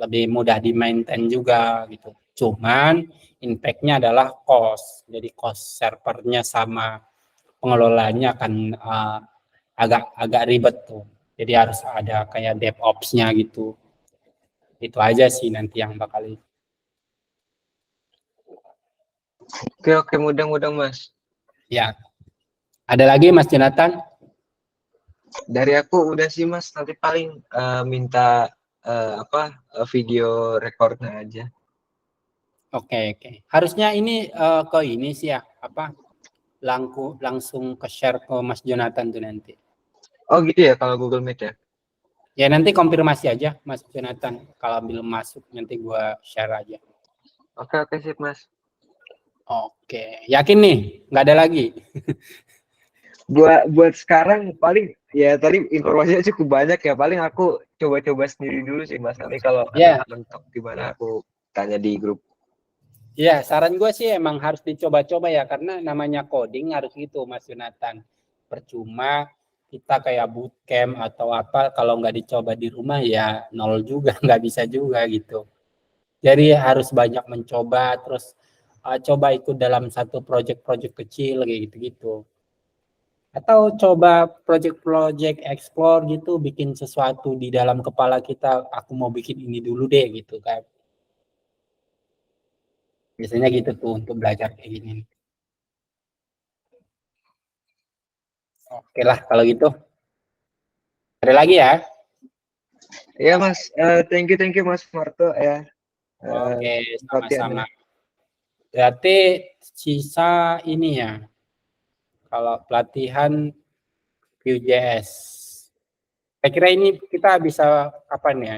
Lebih mudah di maintain juga gitu. Cuman impact-nya adalah cost. Jadi cost servernya sama pengelolanya akan agak ribet tuh. Jadi harus ada kayak DevOps-nya gitu. Itu aja sih nanti yang bakal. Oke, mudah-mudahan Mas. Ya. Ada lagi Mas Jonathan? Dari aku udah sih Mas, nanti paling minta video recordnya aja. Oke. Harusnya ini ke ini sih ya, apa? Langsung ke share ke Mas Jonathan tuh nanti. Oh gitu ya kalau Google Meet ya? Ya nanti konfirmasi aja Mas Jonathan. Kalau belum masuk nanti gua share aja. Oke sip Mas. Oke, yakin nih nggak ada lagi? Buat sekarang paling ya tadi informasinya cukup banyak ya. Paling aku coba-coba sendiri dulu sih Mas. Nanti kalau Ya, mentok gimana aku tanya di grup. ya saran gue sih emang harus dicoba-coba ya karena namanya coding harus gitu Mas Jonathan. Percuma kita kayak bootcamp atau apa kalau nggak dicoba di rumah ya nol juga, nggak bisa juga gitu. Jadi harus banyak mencoba, terus coba ikut dalam satu project-project kecil kayak gitu-gitu. Atau coba project-project explore gitu, bikin sesuatu di dalam kepala kita, aku mau bikin ini dulu deh gitu kan. Biasanya gitu tuh untuk belajar kayak gini. Oke lah kalau gitu. Ada lagi ya? Ya Mas, thank you Mas Marto ya. Oke, sama-sama. Perhatiannya. Berarti sisa ini ya, kalau pelatihan Vue.js. Saya kira ini kita bisa kapan ya?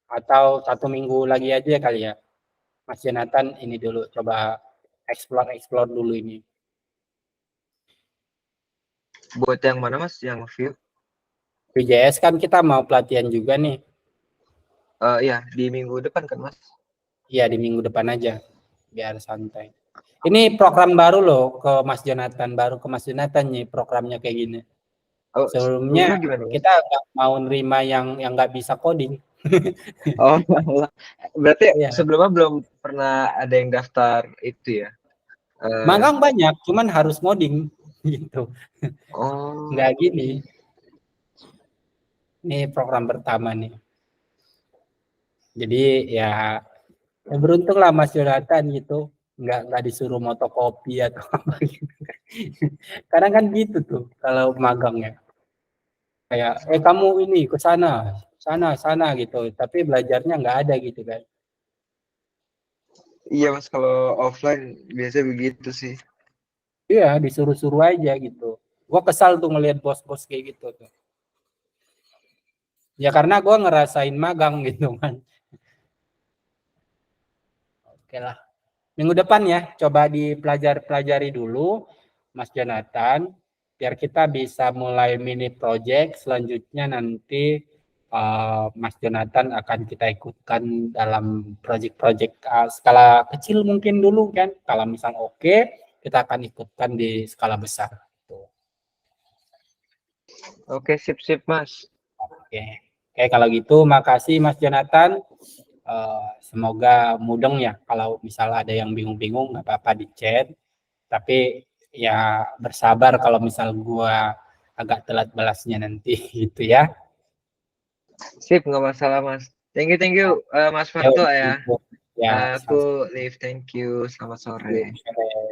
Atau 1 minggu lagi aja kali ya? Mas Jonathan ini dulu, coba explore dulu ini. Buat yang mana Mas? Yang Vue? Vue.js kan kita mau pelatihan juga nih. Ya di minggu depan kan Mas? Iya, di minggu depan aja, biar santai. Ini program baru loh ke Mas Jonathan, baru ke Mas Jonathan nih programnya kayak gini. Oh, Sebelumnya sebelumnya gimana Mas? kita nggak mau nerima yang nggak bisa coding. Oh, berarti Iya. sebelumnya belum pernah ada yang daftar itu ya? Magang banyak, cuman harus ngoding gitu. Nggak Oh, gini. Ini program pertama nih. Jadi ya beruntung lah Mas Jonathan gitu. Nggak disuruh motokopi atau apa gitu. Kadang kan gitu tuh kalau magang ya. Kayak kamu ini ke sana gitu. Tapi belajarnya nggak ada gitu kan. iya Mas, kalau offline biasa begitu sih. Iya, disuruh-suruh aja gitu. Gua kesal tuh ngelihat bos-bos kayak gitu tuh. Ya karena gua ngerasain magang gitu kan. Oke lah. Minggu depan ya, coba dipelajari dulu Mas Jonathan, biar kita bisa mulai mini project. Selanjutnya nanti Mas Jonathan akan kita ikutkan dalam project-project skala kecil mungkin dulu kan. Kalau misal oke, kita akan ikutkan di skala besar. Tuh. Oke, sip Mas. Oke. Oke, kalau gitu makasih Mas Jonathan. Semoga mudeng ya. Kalau misal ada yang bingung-bingung, nggak apa-apa di chat. Tapi ya bersabar kalau misal gua agak telat balasnya nanti gitu ya. Sip, nggak masalah Mas. Thank you Mas Yuk, Farto ya. gitu. Ya, Aku leave, thank you. Selamat sore. sama-sama.